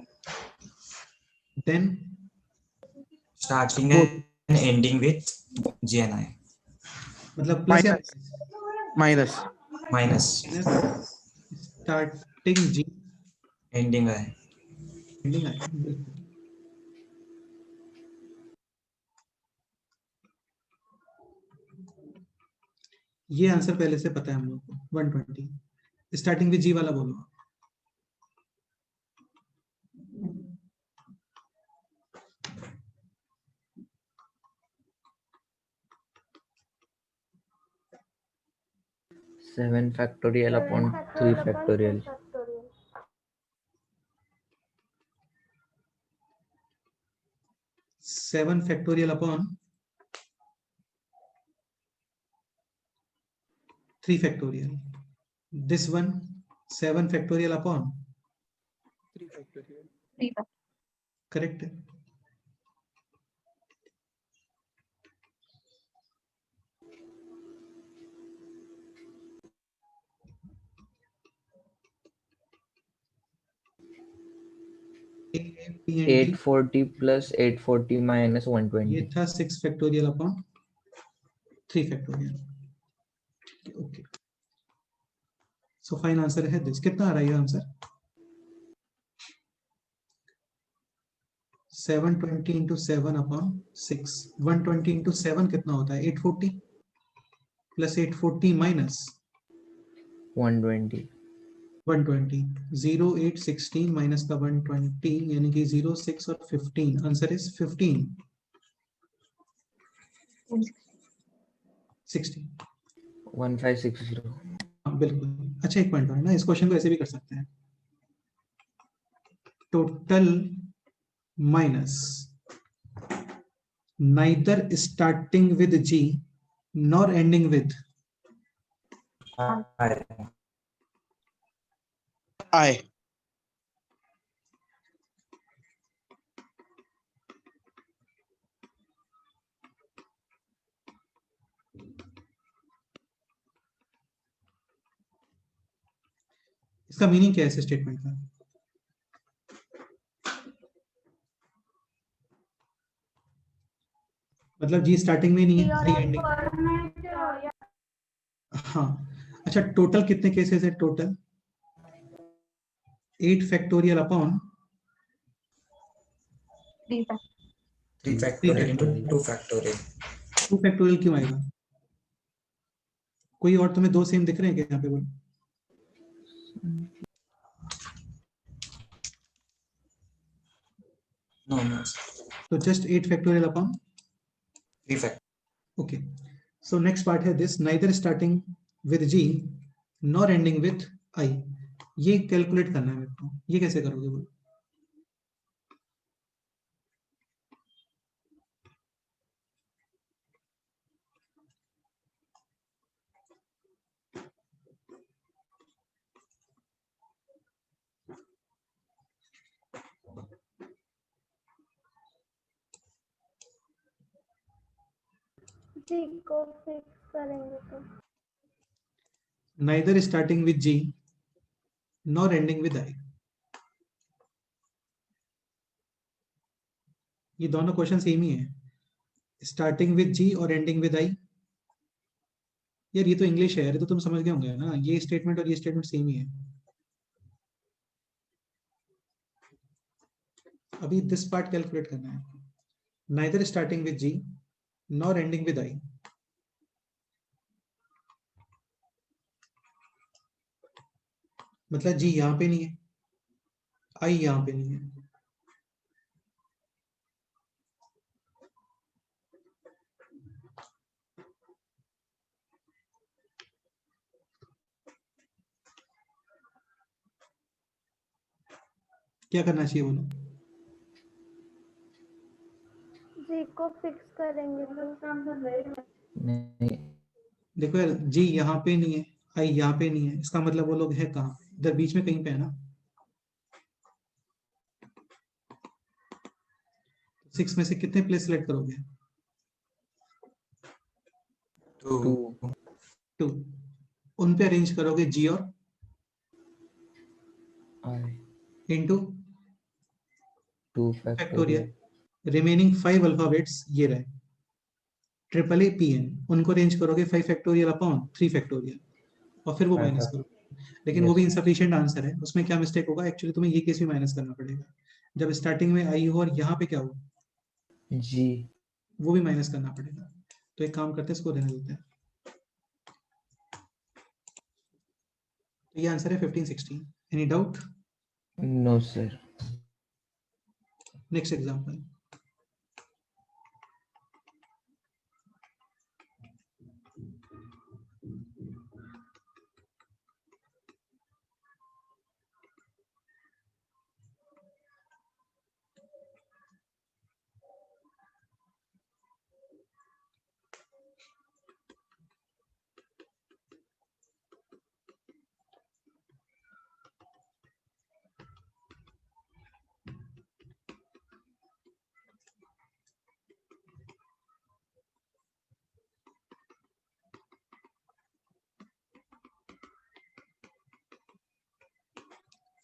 Then Starting and ending with G and I. मतलब प्लस या Minus. Minus. Starting G Ending I. Ending I। बिल्कुल, ये आंसर पहले से पता है हम लोग को। 120 स्टार्टिंग विद G वाला बोलो। Seven factorial 7 upon 3 factorial upon 3 factorial. factorial. 7 factorial upon 3 factorial. This one 7 factorial upon 3 factorial. Correct है। A, P and D 840 plus 840 minus ये 120. था 6 factorial upon 3 factorial. Okay, so fine answer है this. कितना आ रहा है answer? 720 into 7 upon 6। 120 into 7 कितना होता है? 840 प्लस 840 माइनस 120. 120। 0 8 16 माइनस का 120 यानी कि 0 6 और 15। Answer is 15 60। 1560. हाँ बिल्कुल। अच्छा, एक पॉइंट है ना, इस क्वेश्चन को ऐसे भी कर सकते हैं, total minus neither starting with G nor ending with I. I. इसका मीनिंग क्या है इस स्टेटमेंट का? मतलब G स्टार्टिंग में नहीं है, Your G ending. format, yeah. हाँ, अच्छा टोटल कितने केसेस है total? 8 factorial upon 3 factorial into 2 factorial. 2 factorial क्यों आएगा? कोई और तुम्हें दो सेम दिख रहे हैं क्या यहाँ पे? बोलो। No, no. तो just 8 factorial upon 3 factorial. Okay. So next part है this neither starting with G nor ending with I. ये कैलकुलेट करना है मेरे को. ये कैसे करोगे बोलो? जी को फिक्स करेंगे तो neither starting with G nor ending with I. ये दोनों क्वेश्चन सेम ही है. स्टार्टिंग विद जी और एंडिंग विद आई. यार ये तो इंग्लिश है यार, ये तो तुम समझ गए होंगे ना. ये स्टेटमेंट और ये स्टेटमेंट सेम ही है. अभी दिस पार्ट कैलकुलेट करना है. Neither starting with G nor ending with I. मतलब जी यहाँ पे नहीं है, आई यहाँ पे नहीं है. क्या करना चाहिए बोलो? जी को फिक्स करेंगे तो नहीं, देखो यार जी यहाँ पे नहीं है, आई यहाँ पे नहीं है, इसका मतलब वो लोग है कहाँ? इधर बीच में कहीं पे है ना. 6 में से कितने प्लेस सिलेक्ट करोगे? 2. 2. उन पे अरेंज करोगे जी और आई into 2 factorial. Factorial. Remaining 5 alphabets ये रहे ट्रिपल ए पी एन. उनको अरेंज करोगे 5 फैक्टोरियल अपॉन 3 फैक्टोरियल और फिर वो माइनस करो. लेकिन वो भी इनसफिशिएंट आंसर है. उसमें क्या मिस्टेक होगा? एक्चुअली तुम्हें ये केस भी माइनस करना पड़ेगा. जब स्टार्टिंग में आई हो और यहाँ पे क्या हो, जी वो भी माइनस करना पड़ेगा. तो एक काम करते हैं, इसको रहने देते हैं. तो ये आंसर है 15 16. Any doubt? No sir. Next example.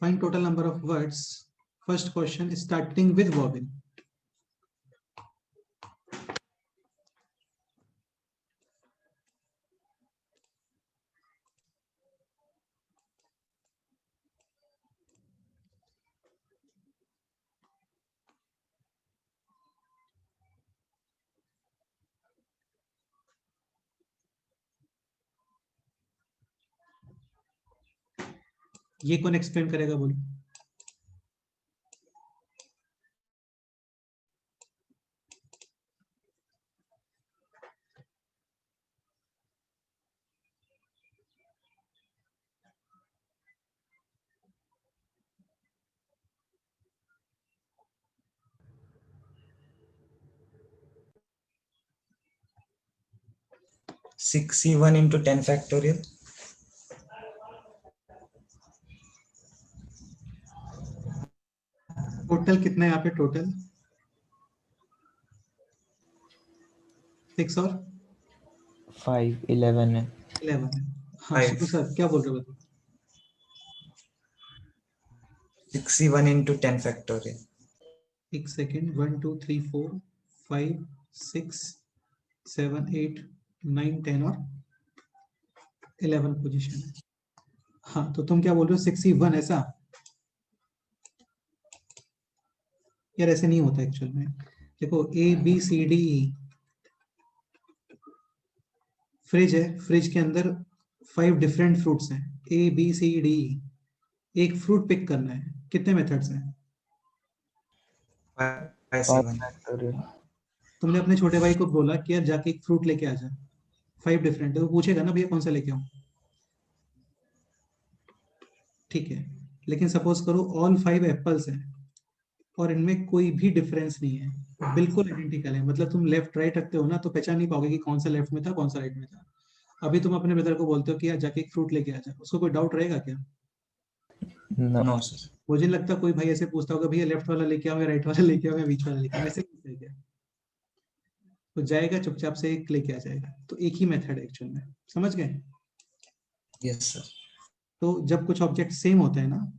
Find total number of words. First question is starting with vowel. ये कौन एक्सप्लेन करेगा बोलो? C1 into 10 factorial. टोटल कितना है यहाँ पे? टोटल 6 और 5 11 है. 11 है. हाँ 5. शिबू सर क्या बोल रहे हो? बताओ. 61 into 10 factorial. एक सेकेंड. 1 2 3 4 5 6 7 8 9 10 और 11 पोजीशन है। हाँ, तो तुम क्या बोल रहे हो 61 ऐसा? यार ऐसे नहीं होता एक्चुअल में। देखो A B C D fridge है, फ्रिज के अंदर 5 डिफरेंट फ्रूट्स हैं, ए बी सी डी। एक फ्रूट पिक करना है, कितने मेथड्स हैं? 5 5 7 factorial. तुमने अपने छोटे भाई को बोला कि यार जाके एक फ्रूट लेके आ जा, 5 डिफरेंट है, वो पूछेगा ना भैया कौन सा लेके आऊं? ठीक है, लेकिन सपोज करो ऑल 5 एप्पल्स हैं और इनमें कोई भी डिफरेंस नहीं है, बिल्कुल आइडेंटिकल है, मतलब तुम लेफ्ट राइट रखते हो ना तो पहचान नहीं पाओगे कि कौन सा लेफ्ट में था कौन सा राइट में था। अभी तुम अपने ब्रदर को बोलते हो कि यार जाके एक फ्रूट लेके आ जा, उसको कोई डाउट रहेगा क्या? No. No sir. मुझे नहीं लगता कोई भाई ऐसे पूछता होगा भैया लेफ्ट वाला लेके आओ या राइट वाला लेके आओ या बीच वाला लेके आओ, ऐसे पूछता है क्या? तो जाएगा चुपचाप से एक लेके आ जाएगा। तो एक ही मेथड है एक्चुअल में, समझ गए? Yes sir. तो जब कुछ ऑब्जेक्ट सेम होते हैं ना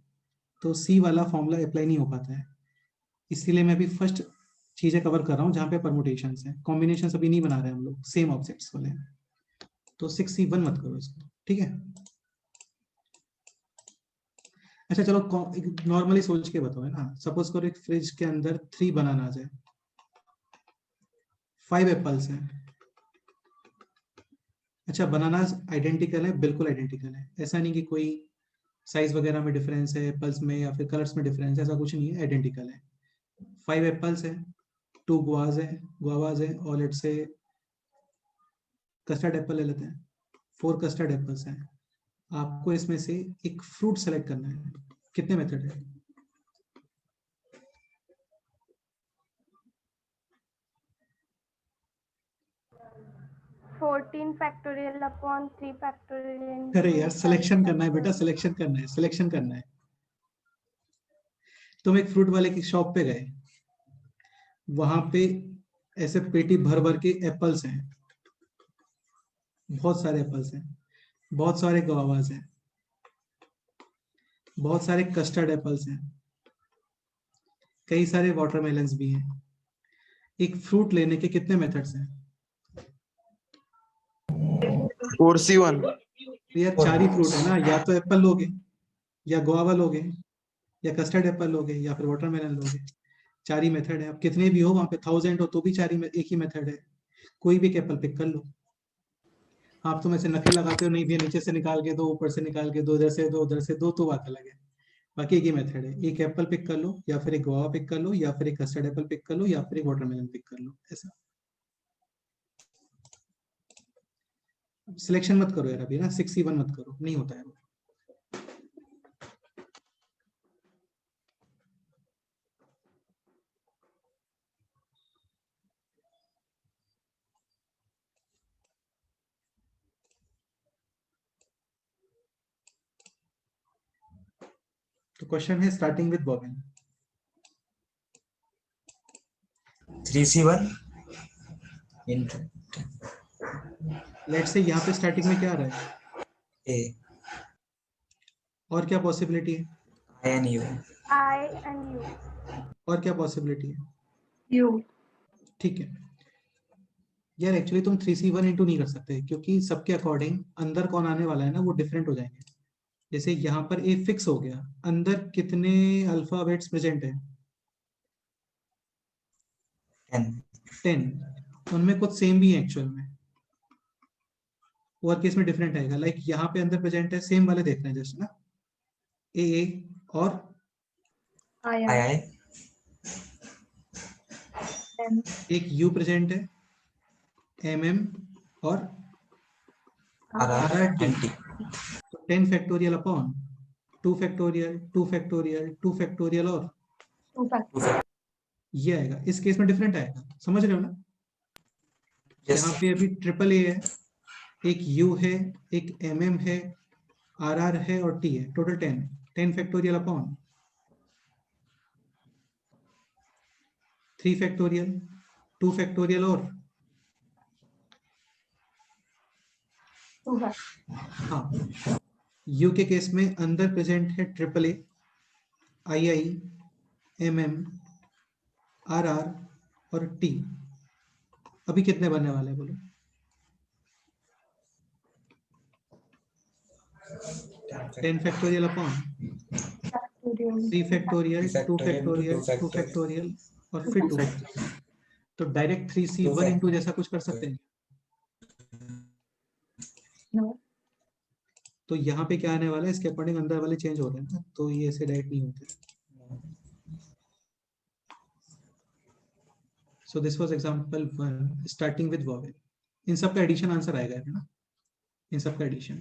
तो सी वाला फॉर्मूला अप्लाई नहीं हो पाता है, इसीलिए मैं अभी फर्स्ट चीजें कवर कर रहा हूँ जहाँ पे परमुटेशंस हैं, कॉम्बिनेशंस अभी नहीं बना रहे हम लोग, सेम ऑब्जेक्ट्स वाले हैं। तो 6C1 मत करो इसको, ठीक है? अच्छा चलो नॉर्मली सोच के बताओ, है ना, सपोज करो एक फ्रिज के अंदर 3 बनाना आ जाए, 5 एप्पल्स हैं। अच्छा बनाना आइडेंटिकल है, बिल्कुल आइडेंटिकल है, ऐसा नहीं कि कोई साइज वगैरह में डिफरेंस है, एप्पल्स में या फिर कलर्स में डिफरेंस है, ऐसा कुछ नहीं है, आइडेंटिकल है। 5 एप्पल्स है, 2 गुआवाज है और लेट्स से कस्टर्ड एप्पल ले लेते हैं, 4 कस्टर्ड एप्पल्स हैं। आपको इसमें से एक फ्रूट सेलेक्ट करना है, कितने मेथड है? फोर्टीन फैक्टोरियल अपॉन 3 फैक्टोरियल अरे यार सिलेक्शन करना है बेटा, सिलेक्शन करना है, सिलेक्शन करना है। तुम एक फ्रूट वाले की शॉप पे गए, वहां पे ऐसे पेटी भर भर के एप्पल्स हैं, बहुत सारे एप्पल्स हैं, बहुत सारे गवावाज हैं, बहुत सारे कस्टर्ड एप्पल्स हैं, कई सारे वाटरमेलन्स भी हैं। एक फ्रूट लेने के कितने मेथड्स हैं? 4C1. तो यार 4 ही फ्रूट है ना, या तो एप्पल लोगे या गुआवा लोगे या कस्टर्ड एप्पल लोगे या फिर वाटरमेलन लोगे। 4 ही मेथड है, अब कितने भी हो वहां पे 1000 हो तो भी 4 ही एक ही मेथड है, कोई भी एक एप्पल पिक कर लो। आप तुम ऐसे नखरे लगाते हो नहीं भैया नीचे से निकाल के दो, ऊपर से निकाल के दो, इधर से दो उधर से दो, तो बात अलग है। बाकी एक ही मेथड है, एक एप्पल पिक कर लो या फिर एक गुआवा पिक कर लो या फिर एक कस्टर्ड एप्पल पिक कर लो या फिर एक वाटरमेलन पिक कर लो, ऐसा। सिलेक्शन मत करो यार अभी ना, 6C1 मत करो, नहीं होता है वो। तो क्वेश्चन है starting with bobbin. 3C1 into let's say यहाँ पे स्टार्टिंग में क्या आ रहा है, A और क्या पॉसिबिलिटी है, I and U. I and you. और क्या पॉसिबिलिटी है? यू। ठीक है यार, एक्चुअली तुम 3C1 इंटू नहीं कर सकते क्योंकि सबके अकॉर्डिंग अंदर कौन आने वाला है ना वो डिफरेंट हो जाएंगे। जैसे यहाँ पर ए फिक्स हो गया, अंदर कितने अल्फाबेट्स प्रेजेंट है? 10 10। उनमें कुछ सेम भी है एक्चुअल में, और केस में डिफरेंट आएगा। लाइक यहाँ पे अंदर प्रेजेंट है, सेम वाले देख रहे हैं जैसे ना, ए और I एक यू प्रेजेंट है, एम और R and T. 10 factorial upon 2 factorial 2 factorial 2 factorial और 2 factor. ये आएगा। इस केस में डिफरेंट आएगा, समझ रहे हो ना? Yes. यहाँ पे अभी ट्रिपल ए है, एक यू है, एक एम है, आर है और टी है, total 10 factorial upon 3 factorial 2 factorial और हाँ, यू के केस में अंदर प्रेजेंट है triple A, I M R और टी। अभी कितने बनने वाले हैं बोलो? 10 factorial upon factorial 3 factorial 2 factorial factorial into 2 2 factorial और फिर 2 फैक्टोरियल। तो डायरेक्ट 3c 1 इंटू जैसा कुछ कर सकते हैं। no तो यहाँ पे क्या आने वाला है, इसके अकॉर्डिंग अंदर वाले चेंज हो रहे हैं ना, तो ये ऐसे डायरेक्ट नहीं होते। So this was example 1 starting with vowel. इन सब का एडिशन आंसर आएगा है ना, इन सब का एडिशन।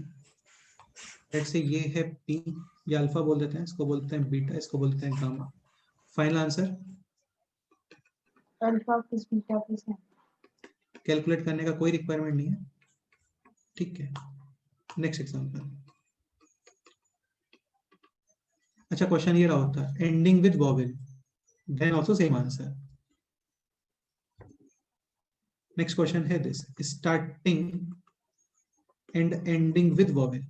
लेट्स से ये है p, ये अल्फा बोल देते हैं, इसको बोलते हैं बीटा, इसको बोलते हैं gamma. Final answer alpha plus beta plus gamma calculate करने का कोई रिक्वायरमेंट नहीं है, ठीक है। Next example. अच्छा क्वेश्चन ये रहा होता है ending with vowel, then also same answer. Next question है this starting and ending with vowel.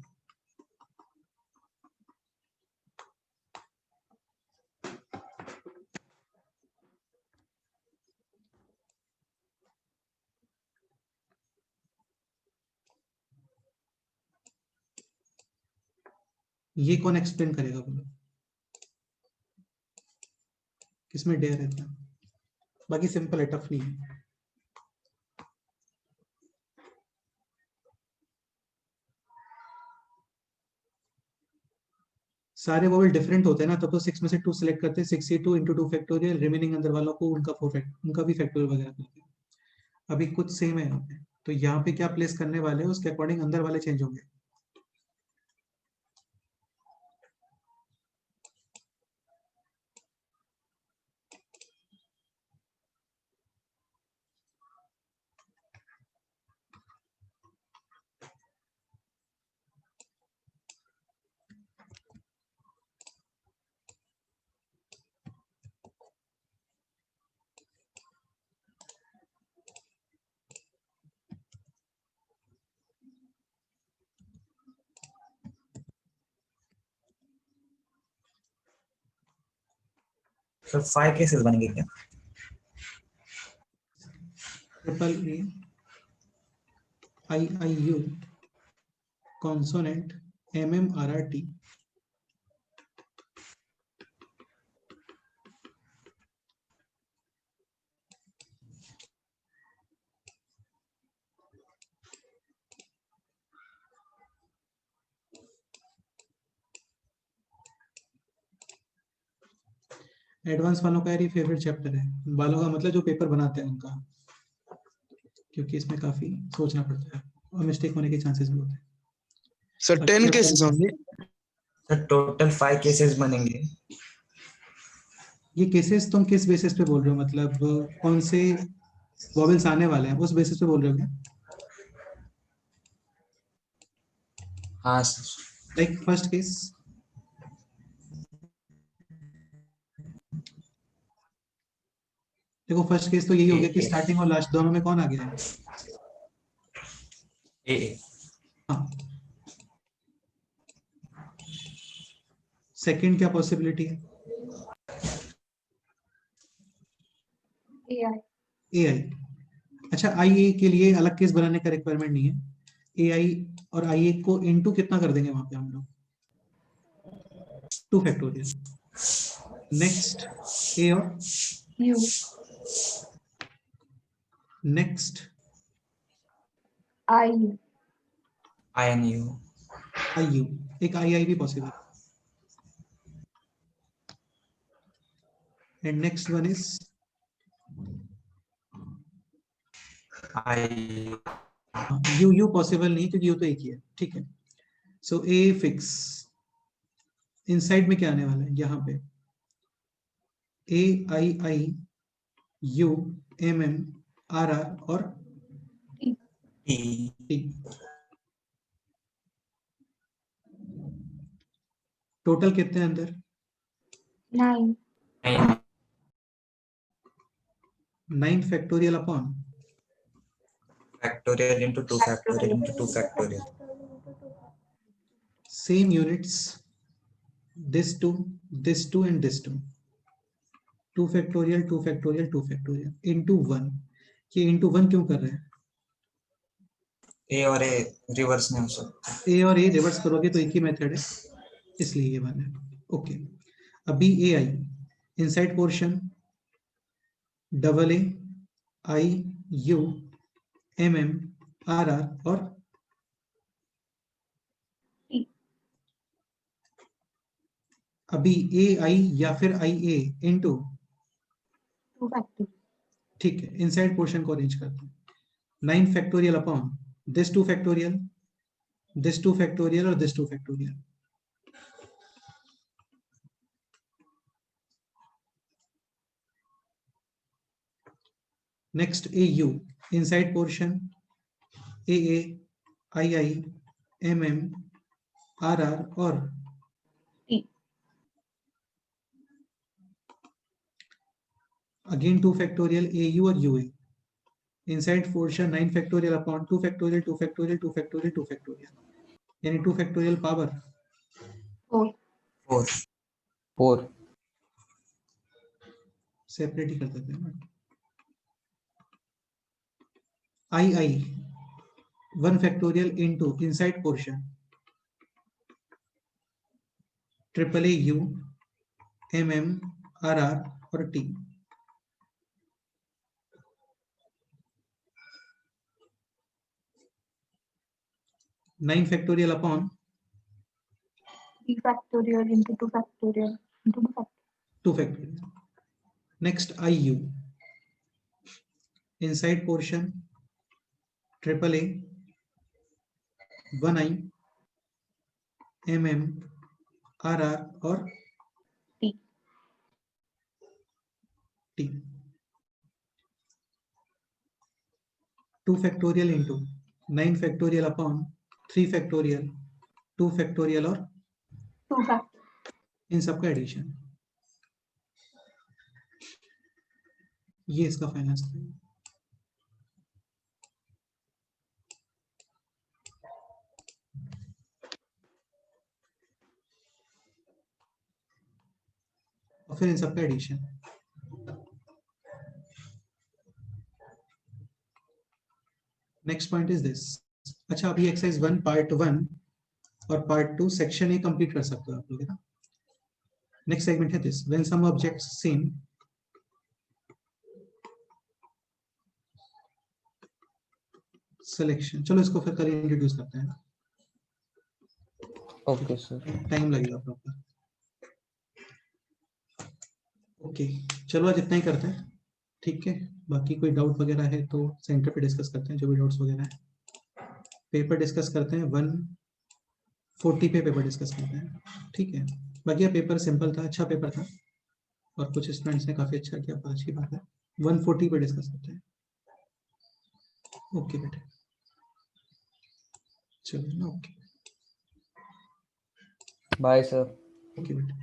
ये कौन एक्सप्लेन करेगा बोलो, किसमें डेयर रहता है? बाकी सिंपल है, टफ नहीं है। सारे वोवेल डिफरेंट होते हैं ना, तब तो 6 में से 2 सिलेक्ट करते हैं, 62 इंटू 2 फैक्टोरियल, रिमेनिंग अंदर वालों को उनका उनका भी फैक्टोरियल वगैरह करते हैं। अभी कुछ सेम है यहाँ पे, तो यहाँ पे क्या प्लेस करने वाले हैं उसके अकॉर्डिंग अंदर वाले चेंज होंगे। सर 5 केसेस बनेंगे क्या? Triple A, IIU, consonant, MMRRT, advance वालों का यार ये फेवरेट चैप्टर है, वालों का मतलब जो पेपर बनाते हैं उनका, क्योंकि इसमें काफी सोचना पड़ता है और मिस्टेक होने के चांसेस भी होते हैं। Sir, 10 cases only. Sir total 5 cases बनेंगे। ये केसेस तुम किस बेसिस पे बोल रहे हो, मतलब कौन से वॉवेल्स आने वाले हैं उस बेसिस पे बोल रहे हो क्या? हाँ सर। लाइक फर्स्ट केस, देखो फर्स्ट केस तो यही हो गया कि स्टार्टिंग और लास्ट दोनों में कौन आ गया है? ए। हाँ। सेकंड क्या पॉसिबिलिटी है? AI AI। अच्छा IA के लिए अलग केस बनाने का रिक्वायरमेंट नहीं है, AI और IA को इनटू कितना कर देंगे वहां पे हम लोग, 2 फैक्टोरियल। नेक्स्ट A और U next IU INU। IU, एक II भी पॉसिबल है। And next one is I। U possible नहीं क्योंकि U तो एक ही है, ठीक है। सो A फिक्स, इनसाइड में क्या आने वाला है यहाँ पे, AII U MM RR और T। T। टोटल कितने हैं अंदर? 9 9 factorial upon factorial into 2 factorial into 2 factorial। same units, this 2 and this 2, 2 factorial 2 factorial 2 factorial into 1। ये into 1 क्यों कर रहे हैं? ए और ए रिवर्स नहीं हो सकता। ए और ए रिवर्स करोगे तो एक ही मेथड है, इसलिए ये वाला है। ओके, अभी A I inside portion double A I U M M R R और T. अभी ए आई या फिर आई ए इंटू, 2 factorial. ठीक है, इनसाइड पोर्शन को अरेंज करते हैं 9 factorial upon this 2 factorial, this 2 factorial और this 2 factorial. Next A U inside portion A I I M M R R और T. Again 2 factorial A U और U A inside portion 9 factorial upon 2 factorial 2 factorial 2 factorial 2 factorial यानी 2 factorial power 4. 4 4 separate ही कर देते हैं। I I 1 factorial into inside portion triple A U M M R R और T. Nine factorial upon 3 factorial into 2 factorial into 2 factorial. 2 factorial. Next I U inside portion triple A 1 I M M R R और T. T. 2 factorial into 9 factorial upon 3 factorial 2 factorial और 2 factorial. इन सबका addition, ये इसका final answer है। और फिर इन सबका addition. Next point is this. अच्छा, अभी एक्सरसाइज 1 पार्ट 1 और पार्ट 2 सेक्शन ए कंप्लीट कर सकते हो आप लोग, है ना। नेक्स्ट सेगमेंट है this, when some objects same selection. चलो इसको फिर कल इंट्रोड्यूस करते हैं, ओके सर। टाइम लगेगा प्रॉपर। ओके, चलो आज इतना ही करते हैं, ठीक है। बाकी कोई डाउट वगैरह है तो सेंटर पे डिस्कस करते हैं, जो भी डाउट्स वगैरह है। पेपर डिस्कस करते हैं 140 पे पेपर डिस्कस करते हैं, ठीक है। बाकी पेपर सिंपल था, अच्छा पेपर था और कुछ स्टूडेंट्स ने काफी अच्छा किया, अच्छी बात है। 140 पे डिस्कस करते हैं। ओके बेटे, चलो ना, ओके बाय सर। ओके बेटे।